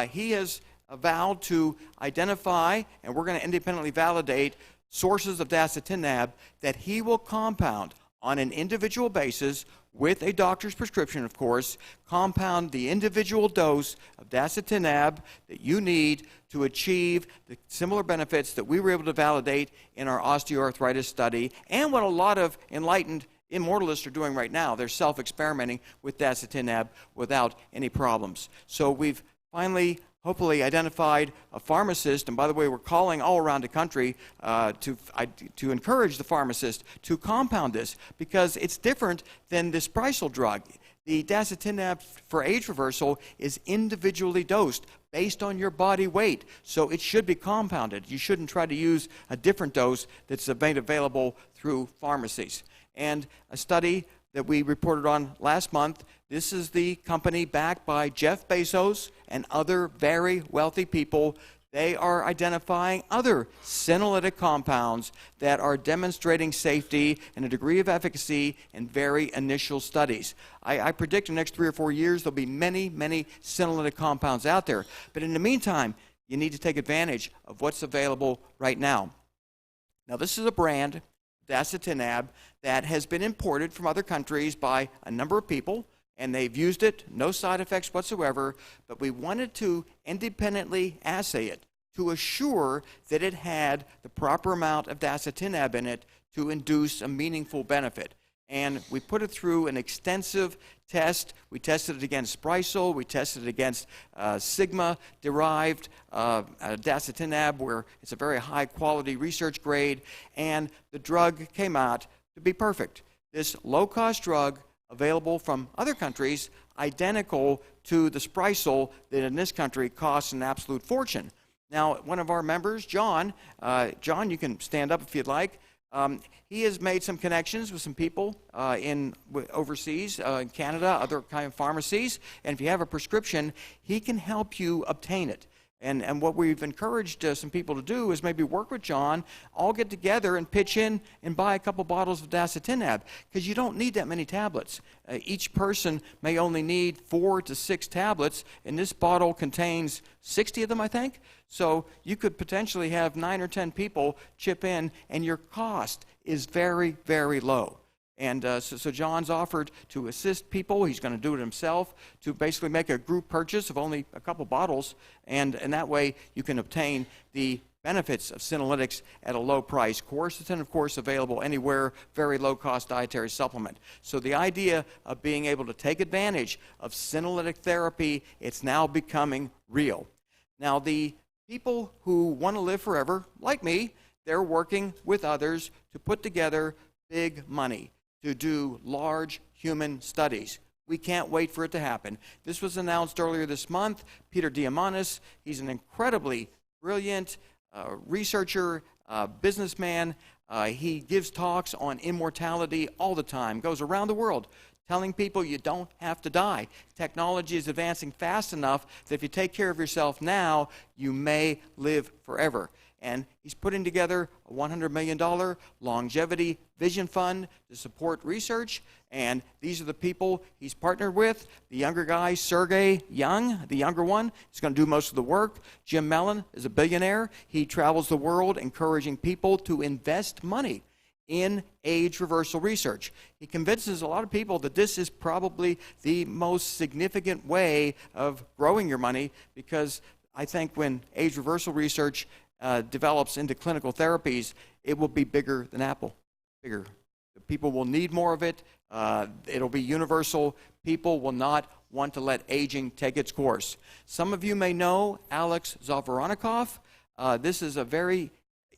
He has vowed to identify, and we're going to independently validate, sources of dasatinib that he will compound on an individual basis with a doctor's prescription, of course, compound the individual dose of dasatinib that you need to achieve the similar benefits that we were able to validate in our osteoarthritis study, and what a lot of enlightened immortalists are doing right now. They're self-experimenting with dasatinib without any problems. So we've finally hopefully identified a pharmacist, and by the way, we're calling all around the country to encourage the pharmacist to compound this, because it's different than this Sprycel drug. The dasatinib for age reversal is individually dosed based on your body weight, so it should be compounded. You shouldn't try to use a different dose that's made available through pharmacies. And a study that we reported on last month, this is the company backed by Jeff Bezos and other very wealthy people. They are identifying other senolytic compounds that are demonstrating safety and a degree of efficacy in very initial studies. I predict in the next 3 or 4 years there'll be many, many senolytic compounds out there. But in the meantime, you need to take advantage of what's available right now. Now, this is a brand dasatinib that has been imported from other countries by a number of people, and they've used it, no side effects whatsoever, but we wanted to independently assay it to assure that it had the proper amount of dasatinib in it to induce a meaningful benefit. And we put it through an extensive test. We tested it against Sprycel. We tested it against Sigma-derived dasatinib, where it's a very high-quality research grade, and the drug came out to be perfect. This low-cost drug available from other countries, identical to the Sprycel that in this country costs an absolute fortune. Now, one of our members, John, you can stand up if you'd like. He has made some connections with some people overseas, in Canada, other kind of pharmacies, and if you have a prescription, he can help you obtain it. And what we've encouraged some people to do is maybe work with John, all get together and pitch in and buy a couple bottles of dasatinib, because you don't need that many tablets. Each person may only need 4 to 6 tablets, and this bottle contains 60 of them, I think. So you could potentially have 9 or 10 people chip in, and your cost is very, very low. And so John's offered to assist people. He's going to do it himself to basically make a group purchase of only a couple bottles, and that way you can obtain the benefits of senolytics at a low price. Quercetin, of course, available anywhere, very low-cost dietary supplement. So the idea of being able to take advantage of senolytic therapy, it's now becoming real. Now, the people who want to live forever, like me, they're working with others to put together big money to do large human studies. We can't wait for it to happen. This was announced earlier this month. Peter Diamandis, he's an incredibly brilliant researcher, businessman. He gives talks on immortality all the time, goes around the world telling people you don't have to die. Technology is advancing fast enough that if you take care of yourself now, you may live forever. And he's putting together a $100 million longevity vision fund to support research. And these are the people he's partnered with. The younger guy, Sergey Young, the younger one, is going to do most of the work. Jim Mellon is a billionaire. He travels the world encouraging people to invest money in age reversal research. He convinces a lot of people that this is probably the most significant way of growing your money, because I think when age reversal research develops into clinical therapies, it will be bigger than Apple, bigger. People will need more of it. It'll be universal. People will not want to let aging take its course. Some of you may know Alex Zavornikov. This is a very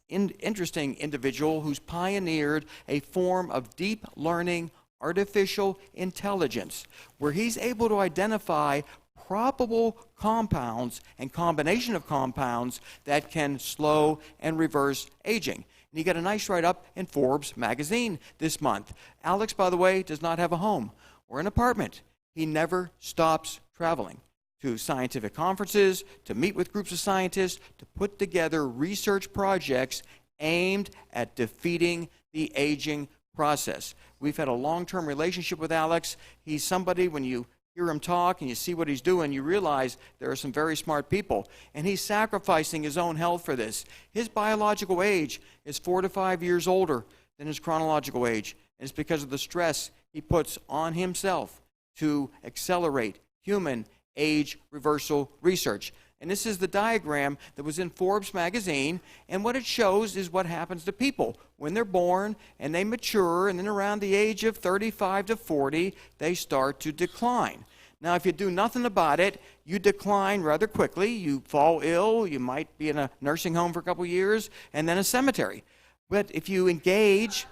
interesting individual who's pioneered a form of deep learning artificial intelligence, where he's able to identify probable compounds and combination of compounds that can slow and reverse aging. And he got a nice write-up in Forbes magazine this month. Alex, by the way, does not have a home or an apartment. He never stops traveling to scientific conferences, to meet with groups of scientists, to put together research projects aimed at defeating the aging process. We've had a long-term relationship with Alex. He's somebody, when you hear him talk and you see what he's doing, you realize there are some very smart people. And he's sacrificing his own health for this. His biological age is 4 to 5 years older than his chronological age. And it's because of the stress he puts on himself to accelerate human age reversal research. And this is the diagram that was in Forbes magazine, and what it shows is what happens to people when they're born and they mature, and then around the age of 35 to 40, they start to decline. Now, if you do nothing about it, you decline rather quickly. You fall ill, you might be in a nursing home for a couple years, and then a cemetery. But if you engage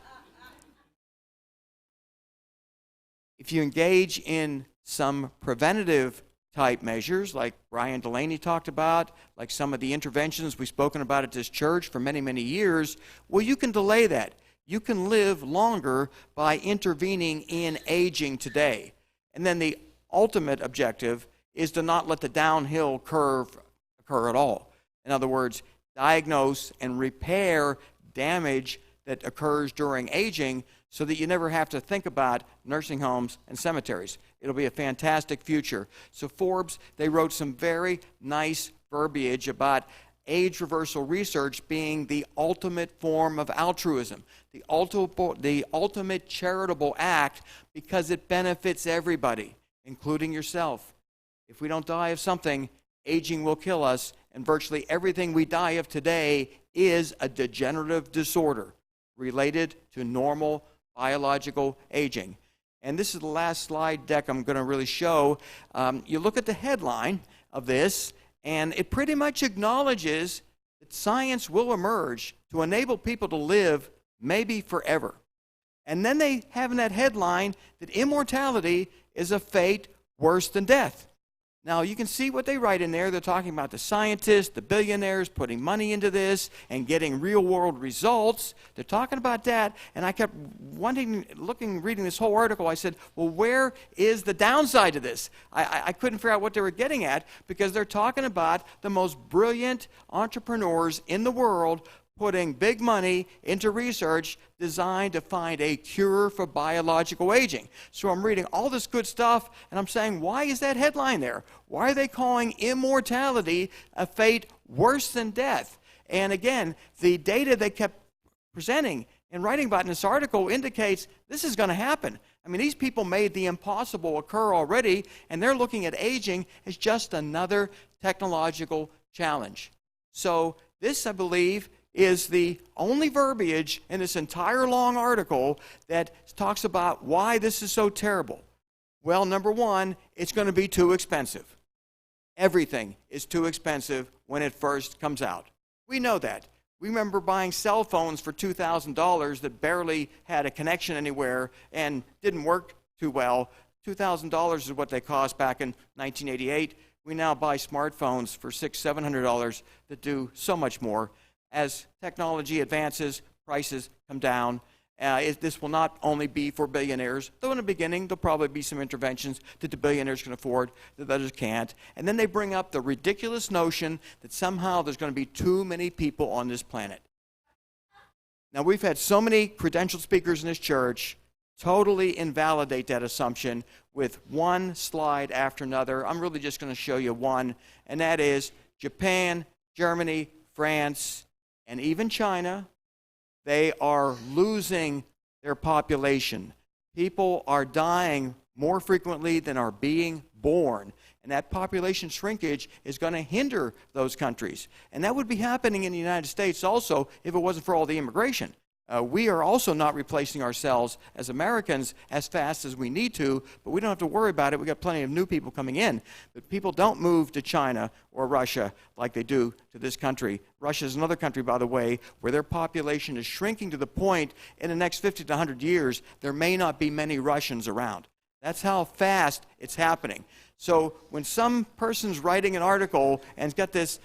in some preventative type measures like Brian Delaney talked about, like some of the interventions we've spoken about at this church for many, many years, well, you can delay that. You can live longer by intervening in aging today. And then the ultimate objective is to not let the downhill curve occur at all. In other words, diagnose and repair damage that occurs during aging so that you never have to think about nursing homes and cemeteries. It'll be a fantastic future. So Forbes, they wrote some very nice verbiage about age reversal research being the ultimate form of altruism, the ultimate charitable act, because it benefits everybody, including yourself. If we don't die of something, aging will kill us, and virtually everything we die of today is a degenerative disorder related to normal biological aging. And this is the last slide deck I'm going to really show. You look at the headline of this, and it pretty much acknowledges that science will emerge to enable people to live maybe forever. And then they have in that headline that immortality is a fate worse than death. Now, you can see what they write in there. They're talking about the scientists, the billionaires putting money into this and getting real-world results. They're talking about that, and I kept reading this whole article. I said, well, where is the downside to this? I couldn't figure out what they were getting at, because they're talking about the most brilliant entrepreneurs in the world putting big money into research designed to find a cure for biological aging. So I'm reading all this good stuff, and I'm saying, why is that headline there? Why are they calling immortality a fate worse than death? And again, the data they kept presenting and writing about in this article indicates this is going to happen. I mean, these people made the impossible occur already, and they're looking at aging as just another technological challenge. So this, I believe, is the only verbiage in this entire long article that talks about why this is so terrible. Well, number one, it's going to be too expensive. Everything is too expensive when it first comes out. We know that. We remember buying cell phones for $2,000 that barely had a connection anywhere and didn't work too well. $2,000 is what they cost back in 1988. We now buy smartphones for $600, $700 that do so much more. As technology advances, prices come down. This will not only be for billionaires, though in the beginning there'll probably be some interventions that the billionaires can afford that others can't. And then they bring up the ridiculous notion that somehow there's going to be too many people on this planet. Now, we've had so many credentialed speakers in this church totally invalidate that assumption with one slide after another. I'm really just going to show you one, and that is Japan, Germany, France, and even China. They are losing their population. People are dying more frequently than are being born. And that population shrinkage is going to hinder those countries. And that would be happening in the United States also if it wasn't for all the immigration. We are also not replacing ourselves as Americans as fast as we need to, but we don't have to worry about it. We've got plenty of new people coming in. But people don't move to China or Russia like they do to this country. Russia is another country, by the way, where their population is shrinking to the point in the next 50 to 100 years, there may not be many Russians around. That's how fast it's happening. So when some person's writing an article and has got this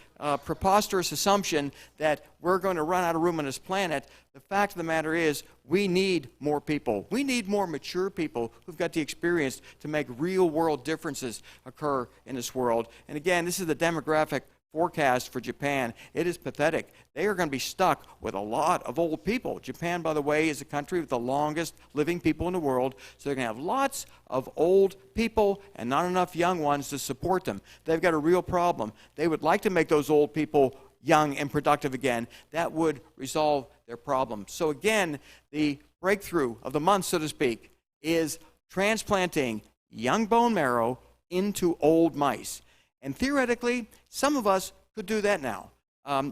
preposterous assumption that we're going to run out of room on this planet, the fact of the matter is we need more people. We need more mature people who've got the experience to make real-world differences occur in this world. And again, this is the demographic forecast for Japan. It is pathetic. They are going to be stuck with a lot of old people. Japan, by the way, is a country with the longest living people in the world, so they're going to have lots of old people and not enough young ones to support them. They've got a real problem. They would like to make those old people young and productive again. That would resolve their problem. So again, the breakthrough of the month, so to speak, is transplanting young bone marrow into old mice. And theoretically, some of us could do that now.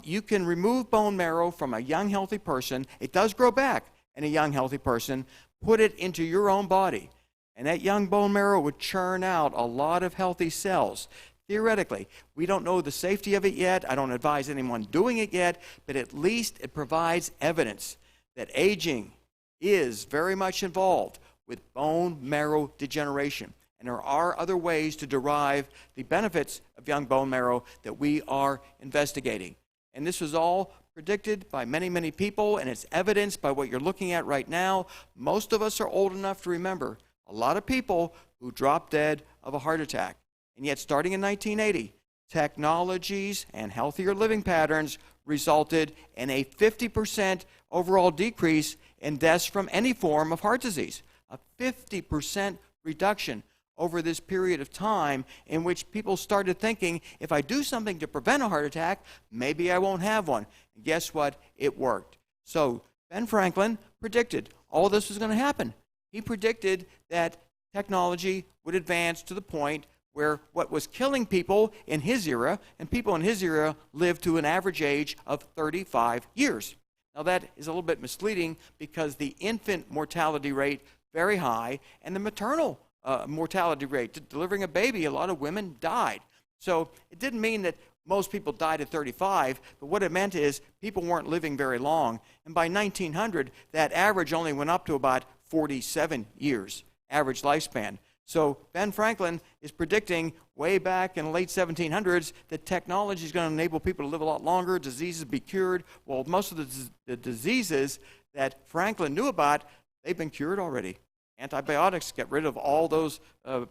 You can remove bone marrow from a young, healthy person. It does grow back in a young, healthy person. Put it into your own body. And that young bone marrow would churn out a lot of healthy cells. Theoretically, we don't know the safety of it yet. I don't advise anyone doing it yet, but at least it provides evidence that aging is very much involved with bone marrow degeneration. And there are other ways to derive the benefits of young bone marrow that we are investigating. And this was all predicted by many, many people, and it's evidenced by what you're looking at right now. Most of us are old enough to remember a lot of people who dropped dead of a heart attack. And yet, starting in 1980, technologies and healthier living patterns resulted in a 50% overall decrease in deaths from any form of heart disease. A 50% reduction over this period of time in which people started thinking, if I do something to prevent a heart attack, maybe I won't have one. And guess what? It worked. So Ben Franklin predicted all this was going to happen. He predicted that technology would advance to the point where what was killing people in his era, and people in his era lived to an average age of 35 years. Now that is a little bit misleading because the infant mortality rate very high, and the maternal mortality rate, delivering a baby, a lot of women died. So it didn't mean that most people died at 35, but what it meant is people weren't living very long. And by 1900, that average only went up to about 47 years, average lifespan. So Ben Franklin is predicting way back in the late 1700s that technology is going to enable people to live a lot longer, diseases be cured. Well, most of the diseases that Franklin knew about, they've been cured already. Antibiotics get rid of all those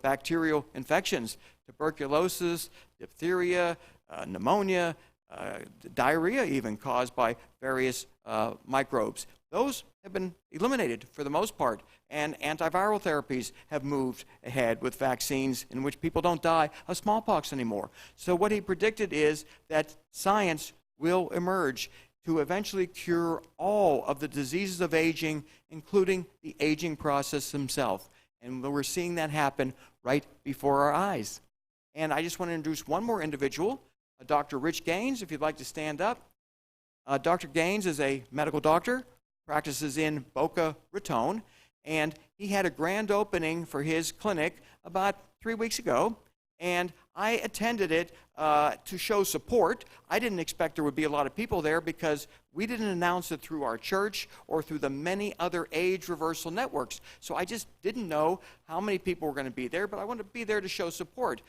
bacterial infections, tuberculosis, diphtheria, pneumonia, diarrhea even caused by various microbes. Those have been eliminated for the most part, and antiviral therapies have moved ahead with vaccines in which people don't die of smallpox anymore. So what he predicted is that science will emerge to eventually cure all of the diseases of aging, including the aging process himself. And we're seeing that happen right before our eyes. And I just want to introduce one more individual, Dr. Rich Gaines, if you'd like to stand up. Dr. Gaines is a medical doctor, practices in Boca Raton, and he had a grand opening for his clinic about 3 weeks ago, and I attended it to show support. I didn't expect there would be a lot of people there because we didn't announce it through our church or through the many other age reversal networks. So I just didn't know how many people were going to be there, but I wanted to be there to show support.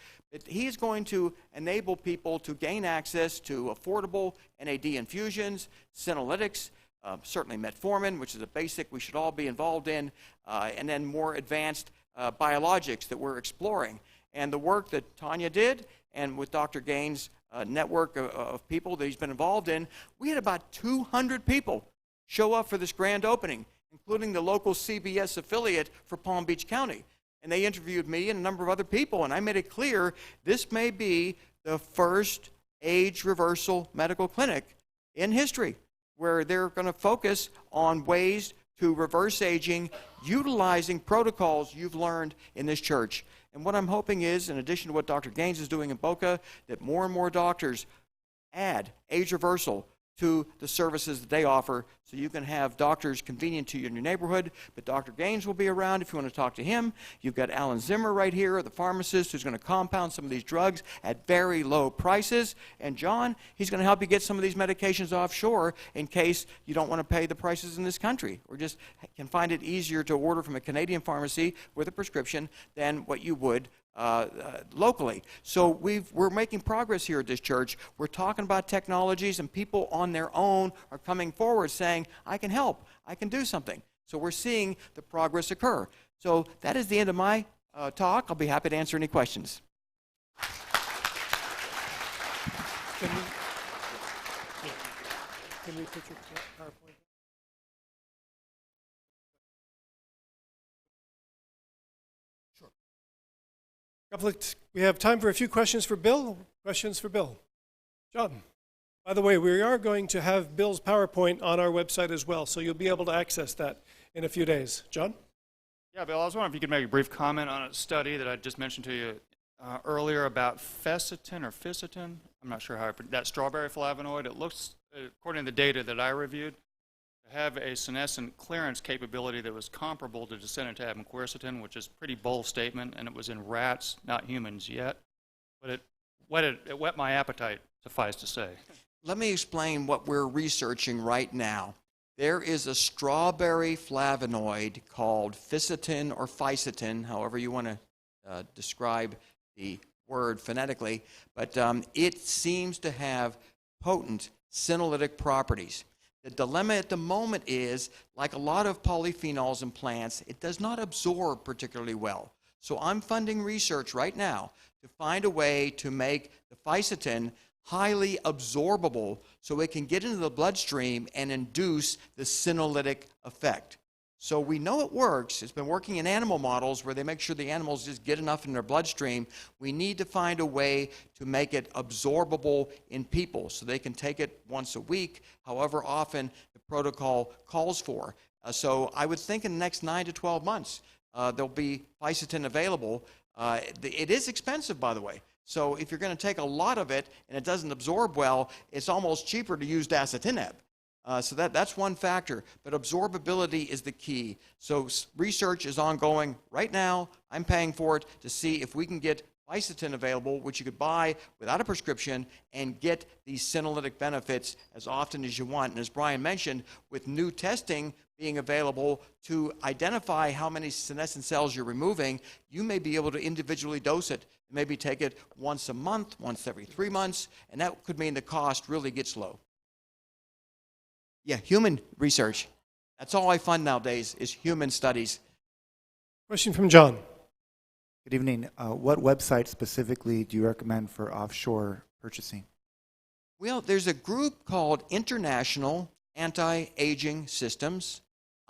He is going to enable people to gain access to affordable NAD infusions, senolytics, certainly metformin, which is a basic we should all be involved in, and then more advanced biologics that we're exploring. And the work that Tanya did, and with Dr. Gaines' network of people that he's been involved in, we had about 200 people show up for this grand opening, including the local CBS affiliate for Palm Beach County. And they interviewed me and a number of other people, and I made it clear this may be the first age reversal medical clinic in history where they're going to focus on ways to reverse aging, utilizing protocols you've learned in this church. And what I'm hoping is, in addition to what Dr. Gaines is doing in Boca, that more and more doctors add age reversal to the services that they offer so you can have doctors convenient to you in your neighborhood. But Dr. Gaines will be around if you want to talk to him. You've got Alan Zimmer right here, the pharmacist who's going to compound some of these drugs at very low prices. And John, he's going to help you get some of these medications offshore in case you don't want to pay the prices in this country or just can find it easier to order from a Canadian pharmacy with a prescription than what you would locally. So we're making progress here at this church. We're talking about technologies, and people on their own are coming forward saying, I can help, I can do something. So we're seeing the progress occur. So that is the end of my talk. I'll be happy to answer any questions. Can we put your PowerPoint? We have time for a few questions for Bill. Questions for Bill. John. By the way, we are going to have Bill's PowerPoint on our website as well, so you'll be able to access that in a few days. John? Yeah, Bill, I was wondering if you could make a brief comment on a study that I just mentioned to you earlier about ficitin. I'm not sure how that strawberry flavonoid. It looks, according to the data that I reviewed, to have a senescent clearance capability that was comparable to disseminated and quercetin, which is a pretty bold statement, and it was in rats, not humans yet. But it whet my appetite, suffice to say. Let me explain what we're researching right now. There is a strawberry flavonoid called ficitin or ficitin, however you want to describe the word phonetically, but it seems to have potent senolytic properties. The dilemma at the moment is, like a lot of polyphenols in plants, it does not absorb particularly well. So I'm funding research right now to find a way to make the ficitin highly absorbable so it can get into the bloodstream and induce the senolytic effect. So we know it works. It's been working in animal models where they make sure the animals just get enough in their bloodstream. We need to find a way to make it absorbable in people so they can take it once a week, however often the protocol calls for. So I would think in the next 9 to 12 months, there'll be lecithin available. It is expensive, by the way. So if you're going to take a lot of it and it doesn't absorb well, it's almost cheaper to use dasatinib. So that's one factor, but absorbability is the key. So research is ongoing right now. I'm paying for it to see if we can get lecithin available, which you could buy without a prescription, and get these senolytic benefits as often as you want. And as Brian mentioned, with new testing being available to identify how many senescent cells you're removing, you may be able to individually dose it. Maybe take it once a month, once every 3 months, and that could mean the cost really gets low. Yeah, human research. That's all I fund nowadays is human studies. Question from John. Good evening. What website specifically do you recommend for offshore purchasing? Well, there's a group called International Anti-Aging Systems,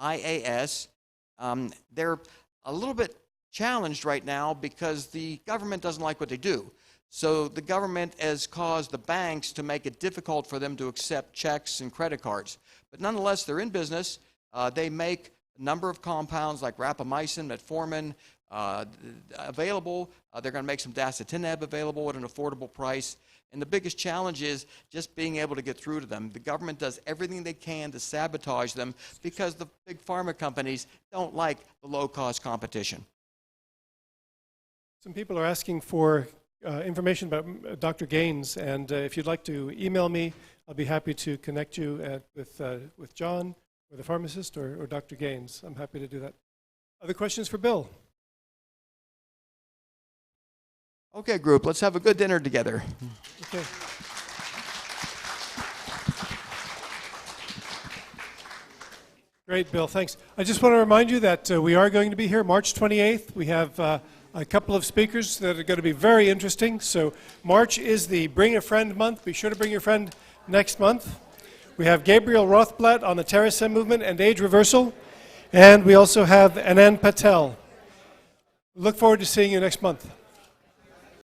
IAS. They're a little bit challenged right now because the government doesn't like what they do. So the government has caused the banks to make it difficult for them to accept checks and credit cards. But nonetheless, they're in business. They make a number of compounds like rapamycin, metformin available. They're going to make some dasatinib available at an affordable price. And the biggest challenge is just being able to get through to them. The government does everything they can to sabotage them because the big pharma companies don't like the low-cost competition. Some people are asking for information about Dr. Gaines, and if you'd like to email me, I'll be happy to connect you with John or the pharmacist or Dr. Gaines. I'm happy to do that. Other questions for Bill? Okay, group, let's have a good dinner together. Okay. Great, Bill, thanks. I just want to remind you that we are going to be here March 28th. We have a couple of speakers that are going to be very interesting. So March is the Bring a Friend month. Be sure to bring your friend next month. We have Gabriel Rothblatt on the Terracem movement and age reversal. And we also have Anand Patel. Look forward to seeing you next month.